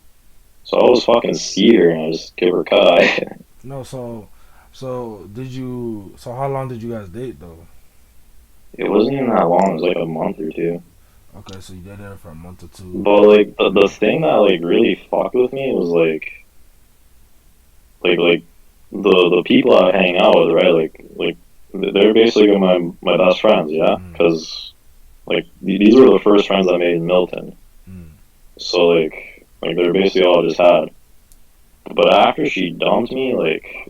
So I always fucking see her and I just give her a cut eye. No, so did you? So how long did you guys date though? It wasn't even that long. It was like a month or two. Okay, so you dated her for a month or two. But like the thing that like really fucked with me was like the people I hang out with, right? Like they're basically my best friends, yeah. Because like these were the first friends I made in Milton. So like they're basically all I just had. But after she dumped me, like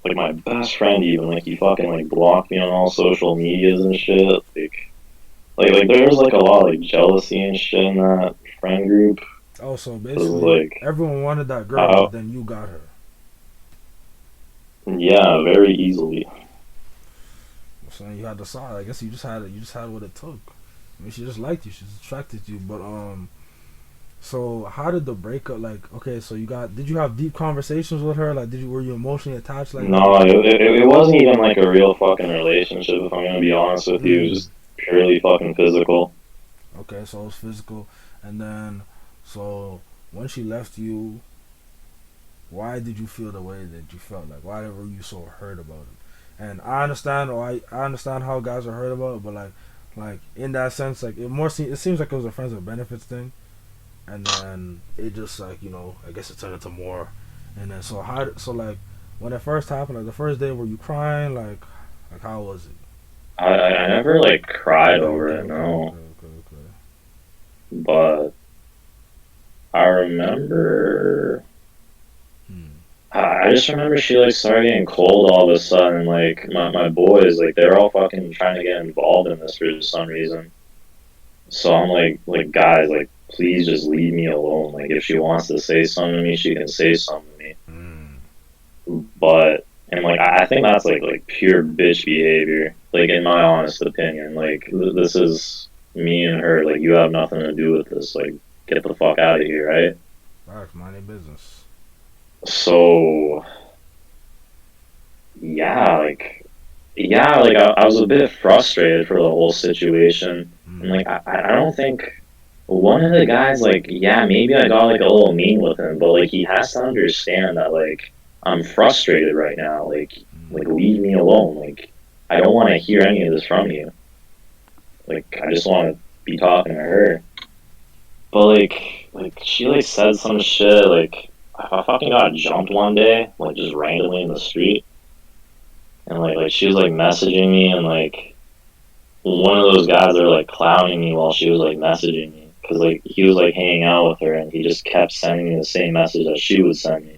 my best friend even, like he fucking like blocked me on all social medias and shit. Like there was like a lot of like jealousy and shit in that friend group. Oh, so basically like everyone wanted that girl, but then you got her. Yeah, very easily. So you had to decide. I guess you just had what it took. I mean, she just liked you. She just attracted you. But so how did the breakup? Like, okay, so did you have deep conversations with her? Like, were you emotionally attached? Like, no, it wasn't even like a real fucking relationship. If I'm gonna be honest with you, it was just purely fucking physical. Okay, so it was physical, and then so when she left you, why did you feel the way that you felt? Like, why were you so hurt about it? And I understand, I understand how guys are hurt about it, but like in that sense, like it seems like it was a friends with benefits thing, and then it just like, you know, I guess it turned into more, and then so like when it first happened, like the first day, were you crying? Like how was it? I never like cried over it, no. Okay. But I remember. I just remember she like started getting cold all of a sudden. Like my boys, like they're all fucking trying to get involved in this for some reason. So I'm like guys, like please just leave me alone. Like if she wants to say something to me, she can say something to me. But and like I think that's like pure bitch behavior. Like in my honest opinion, like this is me and her. Like you have nothing to do with this. Like get the fuck out of here, right? Facts, mind your business. So, I was a bit frustrated for the whole situation. And, like, I don't think one of the guys, like, yeah, maybe I got, like, a little mean with him, but, like, he has to understand that, like, I'm frustrated right now. Like, leave me alone. Like, I don't want to hear any of this from you. Like, I just want to be talking to her. But, like, she, like, said some shit, like, I fucking got jumped one day, like just randomly in the street, and like she was like messaging me, and like one of those guys are like clowning me while she was like messaging me, because like he was like hanging out with her, and he just kept sending me the same message that she would send me.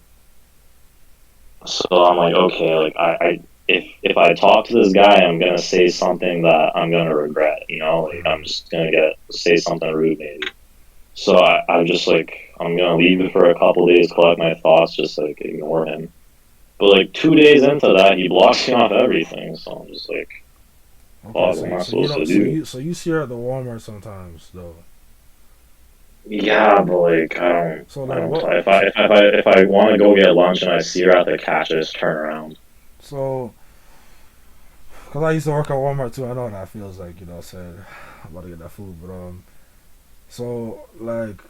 So I'm like, okay, like I if I talk to this guy, I'm gonna say something that I'm gonna regret. You know, like I'm just gonna say something rude maybe. So I'm just like, I'm gonna leave it for a couple days, collect my thoughts, just like ignore him. But like 2 days into that, he blocks me off everything. So I'm just like, fuck, what am I supposed to do? So you see her at the Walmart sometimes, though. Yeah, but like I don't. So I like, don't what? if I want to go get lunch and I see her at the cash, I just turn around. So, cause I used to work at Walmart too, I know what that feels like. You know, what I'm about to get that food, but so like,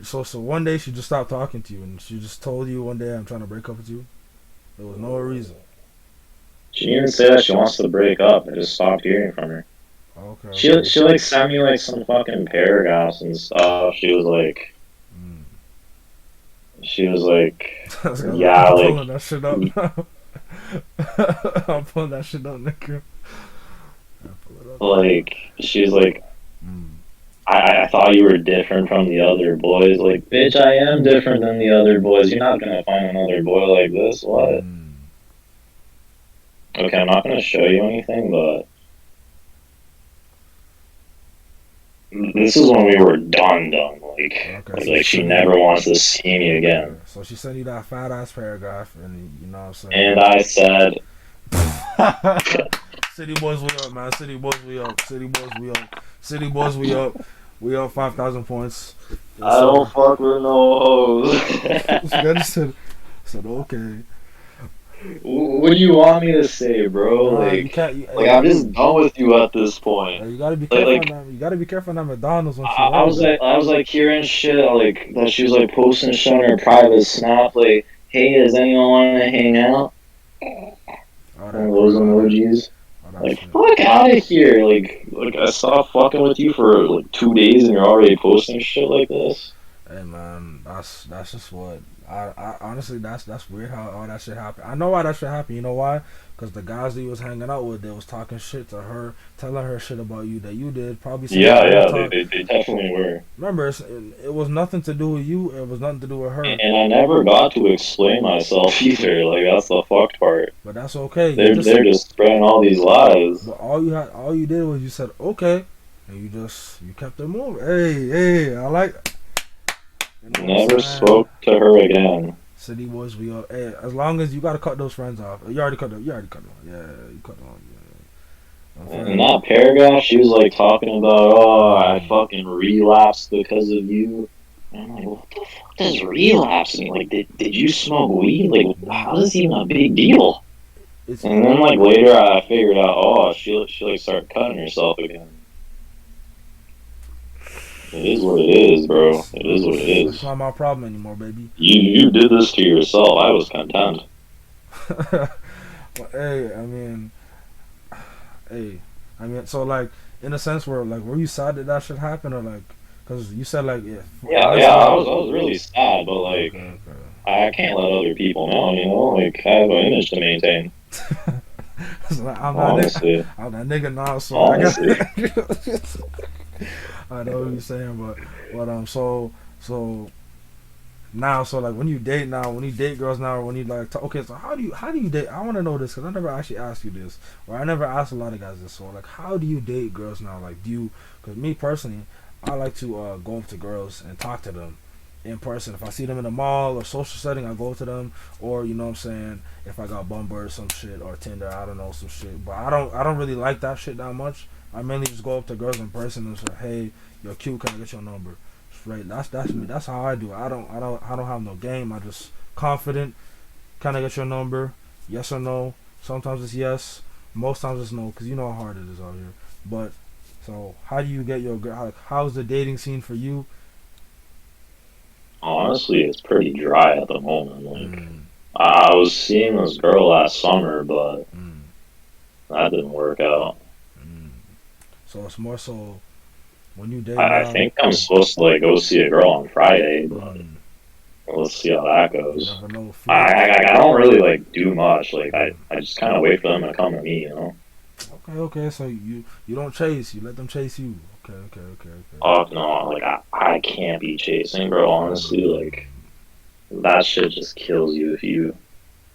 so one day she just stopped talking to you, and she just told you one day, I'm trying to break up with you. There was no reason. She didn't even say that she wants to break up. I just stopped hearing from her. Okay. She like sent me like some fucking paragraphs and stuff. She was like, yeah, I'm like pulling that shit up now. I'm pulling that shit up, nigga. Like she was like, I thought you were different from the other boys. Like, bitch, I am different than the other boys. You're not gonna find another boy like this. What? Okay, I'm not gonna show you anything, but this is when we were done. Like she never wants to see me again. So she sent you that fat ass paragraph, and you know what I'm saying. And I said, "City boys, we up, man. City boys, we up. City boys, we up. City boys, we up. We up 5,000 points." I don't fuck with no hoes. I said okay. What do you want me to say, bro? Like I'm just done with you at this point. You gotta be careful. You gotta be careful on that McDonald's. When I was like hearing shit like that. She was like posting shit on her private snap. Like, hey, does anyone want to hang out? And those emojis. Like, fuck out of here. Like I stopped fucking with you for like 2 days, and you're already posting shit like this. Hey man, that's just what. I honestly, that's weird how all that shit happened. I know why that shit happened. You know why? Because the guys that you was hanging out with, they was talking shit to her, telling her shit about you that you did. Probably. They definitely were. Remember, it was nothing to do with you. It was nothing to do with her. And I never got to explain myself either. Like, that's the fucked part. But that's okay. They're just spreading all these lies. But all you did was you said okay, and you kept it moving. Hey, I like. Never spoke to her again. City boys, we all. Hey, as long as you gotta cut those friends off. You already cut them. Yeah, you cut them off. Yeah. In that paragraph, she was like talking about, oh, I fucking relapsed because of you. And I'm like, what the fuck does relapse mean? Like, did you smoke weed? Like, how is this even a big deal? And then like later, I figured out, oh, she like started cutting herself again. It is what it is, bro. It is what it is. It's not my problem anymore, baby. You did this to yourself. I was content. Well, I mean, so like, in a sense, were you sad that shit happened, or like, because you said like, yeah, I was really sad, but like, okay. I can't let other people know, you know, like I have an image to maintain. So I'm honestly, I'm that nigga now, so honestly. I know what you're saying, but so now, so like when you date girls now, or when you like okay, so how do you date? I want to know this because I never actually asked you this, or I never asked a lot of guys this. So like, how do you date girls now? Like, because me personally, I like to go up to girls and talk to them in person. If I see them in a mall or social setting, I go to them, or you know what I'm saying, if I got Bumble or some shit, or Tinder, I don't know, some shit. But I don't really like that shit that much. I mainly just go up to girls in person and say, "Hey, you're cute. Can I get your number?" Straight. That's me. That's how I do it. I don't have no game. I just confident. Can I get your number? Yes or no. Sometimes it's yes. Most times it's no, because you know how hard it is out here. But so, how do you get your girl? How's the dating scene for you? Honestly, it's pretty dry at the moment. Like, I was seeing this girl last summer, but that didn't work out. So it's more so when you date. I think I'm supposed to like go see a girl on Friday, but let's see how that goes. I don't really like do much. Like I just kind of wait for them to come to me, you know. Okay. So you don't chase. You let them chase you. Okay. Oh no, like I can't be chasing, bro. Honestly, like that shit just kills you if you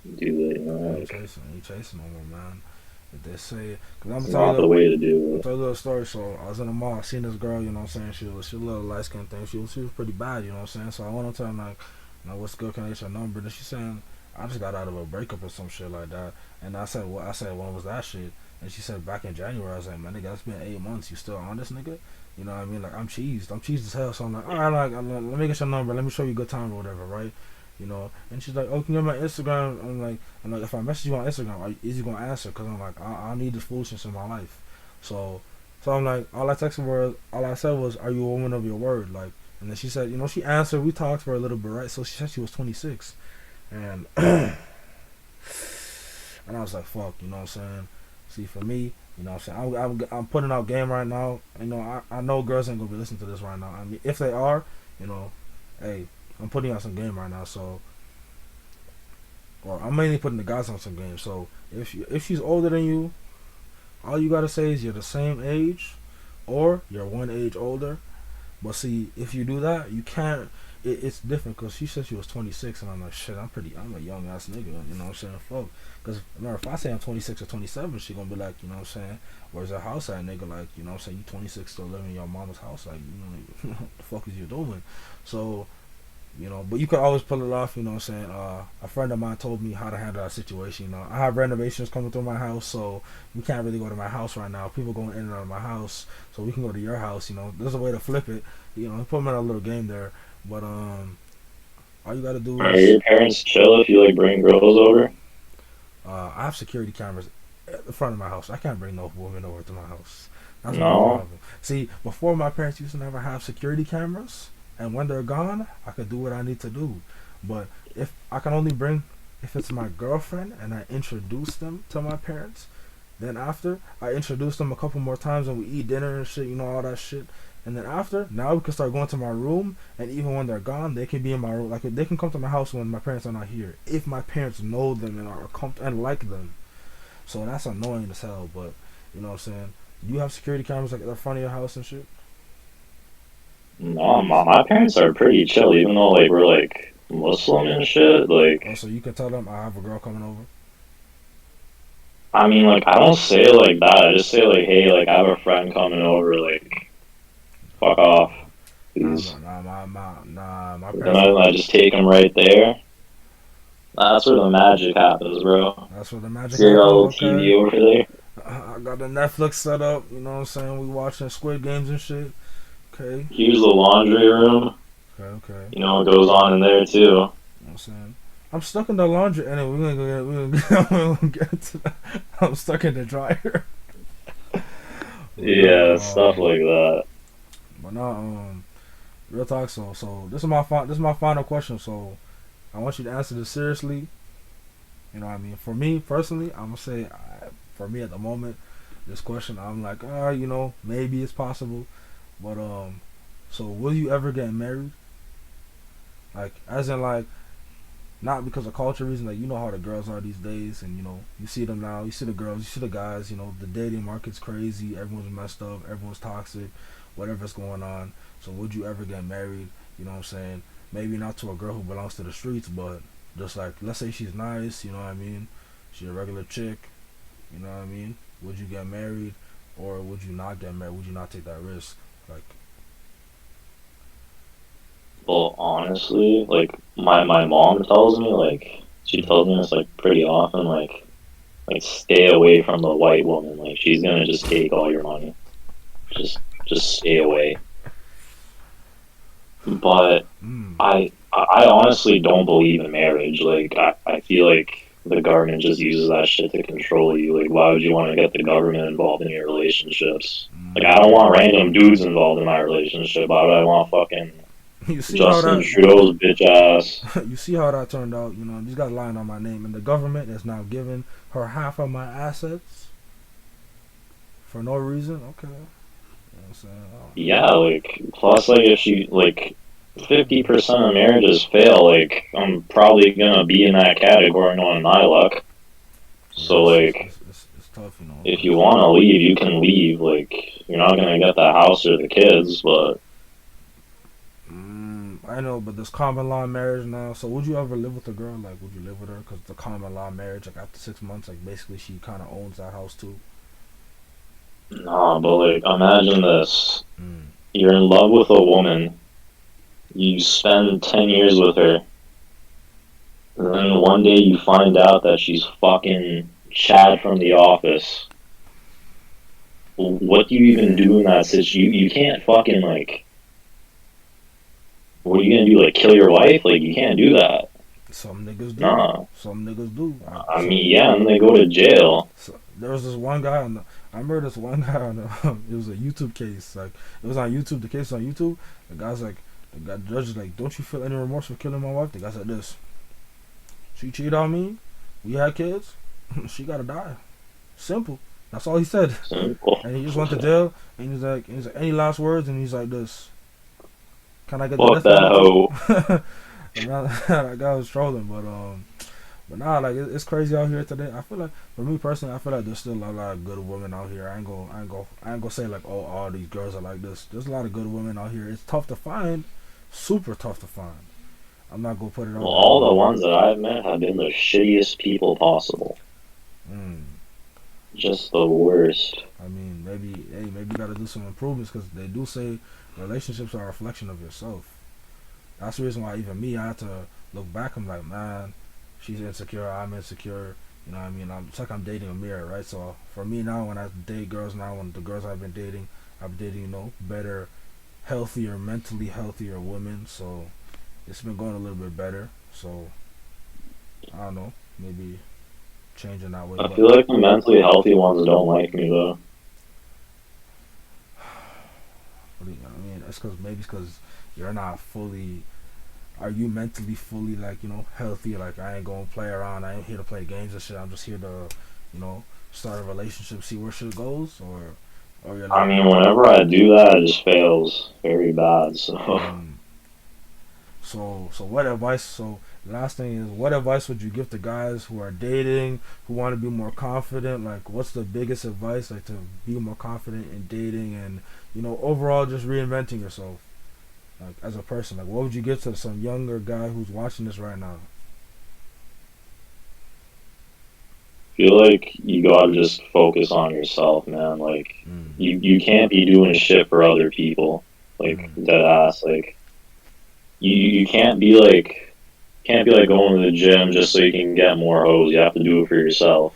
Do it, You chasing no more, man. If they say, cause I'm it's gonna not tell the you, way to do I'll tell you a little story. So I was in the mall, I seen this girl, you know what I'm saying? She was a little light skinned thing. She was pretty bad, you know what I'm saying? So I went up to her like, what's good? Can I get your number? And she's saying, I just got out of a breakup or some shit like that. And I said, what? I said, when was that shit? And she said, back in January. I was like, man, nigga, it's been 8 months. You still on this nigga? You know what I mean? Like, I'm cheesed. I'm cheesed as hell. So I'm like, all right, like, let me get your number. Let me show you a good time or whatever, right? You know? And she's like, oh, can you get my Instagram? I'm like, if I message you on Instagram, is you gonna answer? Because I'm like, I need this foolishness in my life. So I'm like, all I said was, are you a woman of your word? Like, and then she said, she answered. We talked for a little bit, right? So she said she was 26, and and I was like, fuck, you know what I'm saying? See, for me, you know what I'm saying? I'm putting out game right now. I know girls ain't gonna be listening to this right now. I mean, if they are, hey, I'm putting out some game right now. So, or I'm mainly putting the guys on some game. So if she's older than you, all you gotta say is you're the same age, or you're one age older. But see, if you do that, you can't. It's different because she said she was 26, and I'm like, shit, I'm a young ass nigga. You know what I'm saying? Fuck. Because remember, if I say I'm 26 or 27, she gonna be like, you know what I'm saying? Where's her house at, nigga? Like, you know what I'm saying? You 26 still living in your mama's house? Like, what the fuck is you doing? So, but you could always pull it off. You know what I'm saying? A friend of mine told me how to handle that situation. I have renovations coming through my house, so we can't really go to my house right now. People going in and out of my house, so we can go to your house. There's a way to flip it. Put them in a little game there. But all you gotta do Are is. your parents chill if you like bring girls over? I have security cameras at the front of my house. I can't bring no women over to my house. That's my No. problem. See, before my parents used to never have security cameras, and when they're gone, I could do what I need to do. But if I can only bring, if it's my girlfriend and I introduce them to my parents, then after I introduce them a couple more times and we eat dinner and shit, all that shit. And then after, now we can start going to my room, and even when they're gone, they can be in my room. Like, they can come to my house when my parents are not here, if my parents know them and are and like them. So that's annoying as hell, but, you know what I'm saying? Do you have security cameras, like, at the front of your house and shit? No, my parents are pretty chill, even though, like, we're, like, Muslim and shit, like... Oh, so you can tell them I have a girl coming over? I mean, like, I don't say it like that. I just say, like, hey, like, I have a friend coming over, like... Fuck off, please. My Then I just take him right there. That's where the magic happens, bro. That's where the magic See, I got a little happens, TV over there. I got the Netflix set up, you know what I'm saying? We watching Squid Games and shit. Okay. Here's the laundry room. Okay. You know what goes on in there, too. You know what I'm saying? I'm stuck in the laundry. Anyway, we're gonna get to that. I'm stuck in the dryer. Yeah, stuff like that. But now, real talk. So this is my final question. So I want you to answer this seriously. You know what I mean? For me personally, I'm gonna say, for me at the moment, this question, I'm like, maybe it's possible, but so will you ever get married? Like, as in, like, not because of culture reason, like, how the girls are these days, and you see them now, you see the girls, you see the guys, the dating market's crazy, everyone's messed up, everyone's toxic, whatever's going on. So would you ever get married? You know what I'm saying? Maybe not to a girl who belongs to the streets, but just like, let's say she's nice, you know what I mean? She's a regular chick, you know what I mean? Would you get married, or would you not get married? Would you not take that risk? Like, Well, honestly, like, my mom tells me, like, she tells me this, like, pretty often, like, stay away from the white woman. Like, she's gonna just take all your money. Just stay away. But I honestly don't believe in marriage. Like, I feel like the government just uses that shit to control you. Like, why would you want to get the government involved in your relationships? Like, I don't want random dudes involved in my relationship. Why would I want fucking Justin Trudeau's bitch ass? You see how that turned out? These guys lying on my name, and the government is now giving her half of my assets for no reason. Okay. Yeah, like, plus, like, if she, like, 50% of marriages fail, like, I'm probably gonna be in that category knowing my luck. So, like, it's tough, if you want to leave, you can leave. Like, you're not gonna get the house or the kids, but... I know, but there's common law marriage now. So would you ever live with a girl? Like, would you live with her? Because the common law marriage, like after 6 months, like basically she kind of owns that house too. Nah, but like, imagine this. Mm. You're in love with a woman. You spend 10 years with her. And then one day you find out that she's fucking Chad from The Office. What do you even do in that situation? You can't fucking, like... What are you gonna do, like, kill your wife? Like, you can't do that. Some niggas do. Nah. Some niggas do. I mean, yeah, and they go to jail. So, there was this one guy I remember this one guy on it was a YouTube case. Like, it was on YouTube. The case was on YouTube. The judge is like, don't you feel any remorse for killing my wife? The guy said this. She cheated on me. We had kids. She gotta die. Simple. That's all he said. Simple. And he just went to jail. And he's like, any last words? And he's like this. Can I get Fuck the that hoe. That guy was trolling, but nah, like it's crazy out here today. I feel like, for me personally, I feel like there's still a lot of good women out here. I ain't gonna say like, oh, all these girls are like this. There's a lot of good women out here. It's tough to find, super tough to find. I'm not gonna put it on. Well, all the ones that I've met have been the shittiest people possible. Just the worst. I mean, maybe you gotta do some improvements, because they do say relationships are a reflection of yourself. That's the reason why even me, I had to look back. I'm like, man, she's insecure, I'm insecure. You know what I mean? It's like I'm dating a mirror, right? So for me now, when I date girls now, when the girls I've been dating, better, healthier, mentally healthier women. So it's been going a little bit better. So I don't know, maybe changing that way. I feel like the mentally healthy ones don't like me though. I mean, it's because you're not fully. Are you mentally fully, like, healthy? Like, I ain't gonna play around. I ain't here to play games and shit. I'm just here to, start a relationship, see where shit goes, or you're like, I mean, whenever I do that, it just fails very bad. So. So what advice? So last thing is, what advice would you give to guys who are dating, who want to be more confident? Like, what's the biggest advice, like, to be more confident in dating and, overall just reinventing yourself, like, as a person? Like, what would you give to some younger guy who's watching this right now? I feel like you gotta just focus on yourself, man. Like, you can't be doing shit for other people. Like, dead ass. Like, you can't be like going to the gym just so you can get more hoes. You have to do it for yourself.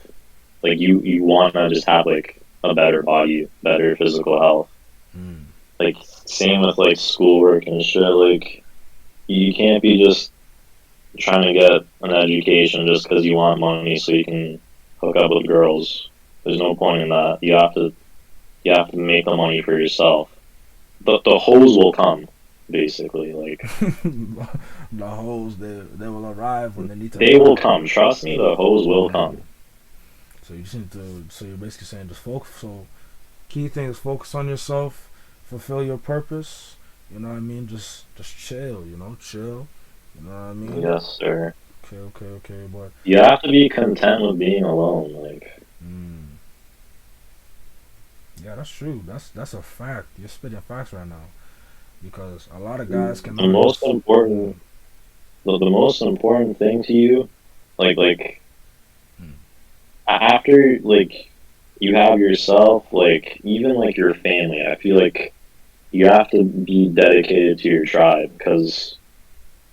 Like, you want to just have, like, a better body, better physical health. Like, same with, like, schoolwork and shit. Like, you can't be just trying to get an education just because you want money so you can hook up with girls. There's no point in that. You have to make the money for yourself. But the hoes will come, basically. Like, the hoes, they will arrive when they need to. They will come. Trust me, the hoes will come. So you just need to. So you're basically saying just focus. So key thing is focus on yourself, fulfill your purpose. You know what I mean? Just chill. Chill. You know what I mean? Yes, sir. Okay, boy. You have to be content with being alone. Like. Yeah, that's true. That's a fact. You're spitting facts right now, because a lot of guys can. The most important thing to you, like after, like, you have yourself, like, even, like, your family, I feel like you have to be dedicated to your tribe, because,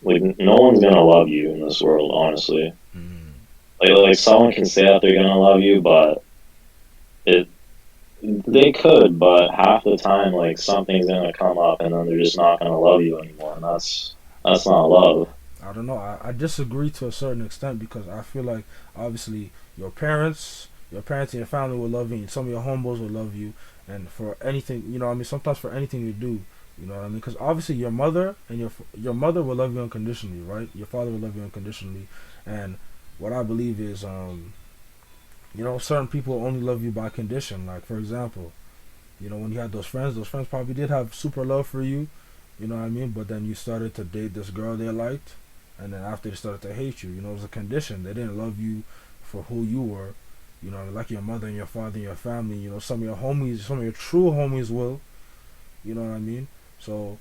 like, no one's gonna love you in this world, honestly. Like someone can say that they're gonna love you, but they could, but half the time, like, something's gonna come up and then they're just not gonna love you anymore, and that's not love. I don't know. I disagree to a certain extent, because I feel like, obviously, your parents and your family will love you, and some of your homeboys will love you, and for anything, sometimes for anything you do, you know what I mean? Because obviously your mother and your mother will love you unconditionally, right? Your father will love you unconditionally, and what I believe is, certain people only love you by condition. Like, for example, when you had those friends probably did have super love for you, you know what I mean? But then you started to date this girl they liked, and then after they started to hate you, it was a condition. They didn't love you for who you were, like your mother and your father and your family. Some of your true homies will, you know what I mean? So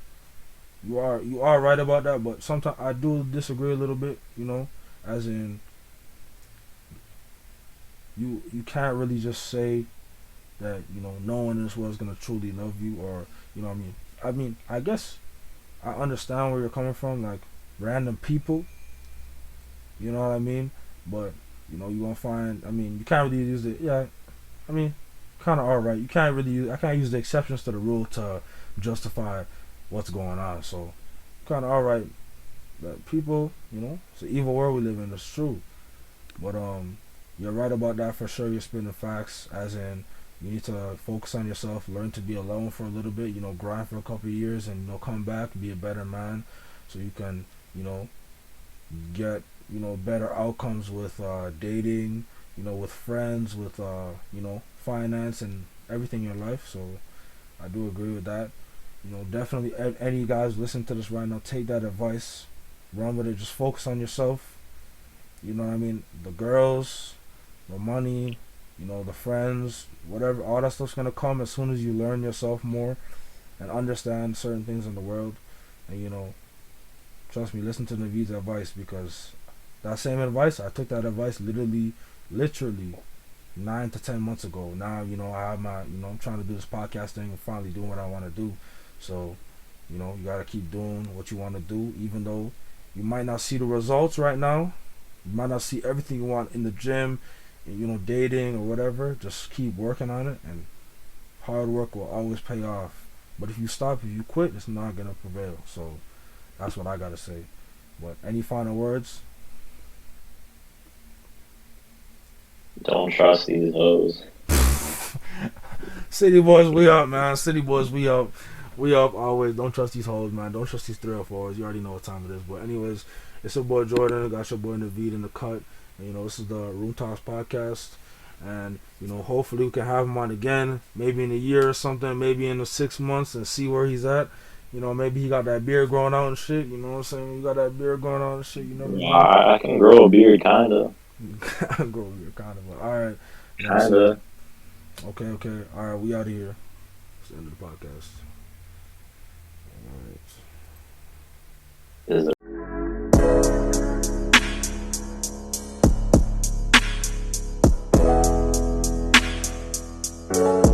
you are right about that, but sometimes I do disagree a little bit. You know, as in you can't really just say that no one in this world is gonna truly love you, or what I mean. I guess I understand where you're coming from, like random people. You know what I mean? But you're gonna find. You can't really use it. Yeah, kind of alright. You can't really use. I can't use the exceptions to the rule to justify what's going on. So kind of alright. That people, it's an evil world we live in. It's true. But you're right about that for sure. You're spitting facts, as in you need to focus on yourself, learn to be alone for a little bit. Grind for a couple of years, and come back, be a better man, so you can get better outcomes with dating, with friends, with finance and everything in your life. So I do agree with that. Definitely any guys listen to this right now, take that advice, run with it, just focus on yourself. You know what I mean? The girls, the money, the friends, whatever, all that stuff's gonna come as soon as you learn yourself more and understand certain things in the world. And trust me, listen to Navid's advice, because that same advice, I took that advice literally 9 to 10 months ago. Now, I have my, I'm trying to do this podcast thing and finally doing what I want to do. So, you gotta keep doing what you want to do, even though you might not see the results right now. You might not see everything you want in the gym, dating or whatever. Just keep working on it, and hard work will always pay off. But if you quit, it's not gonna prevail. So that's what I gotta say. But any final words? Don't trust these hoes. City boys, we up, man. City boys, we up. We up always. Don't trust these hoes, man. Don't trust these 304s. You already know what time it is. But anyways, it's your boy Jordan. I got your boy Navid in the cut. And, this is the Room Talks Podcast. And, hopefully we can have him on again. Maybe in a year or something. Maybe in the 6 months, and see where he's at. Maybe he got that beard growing out and shit. You know what I'm saying? You got that beard growing out and shit. You never know. I can grow a beard, kinda. Grow a beard, kinda. But alright. Kinda. Okay. Alright, we out of here. It's the end of the podcast. Is it?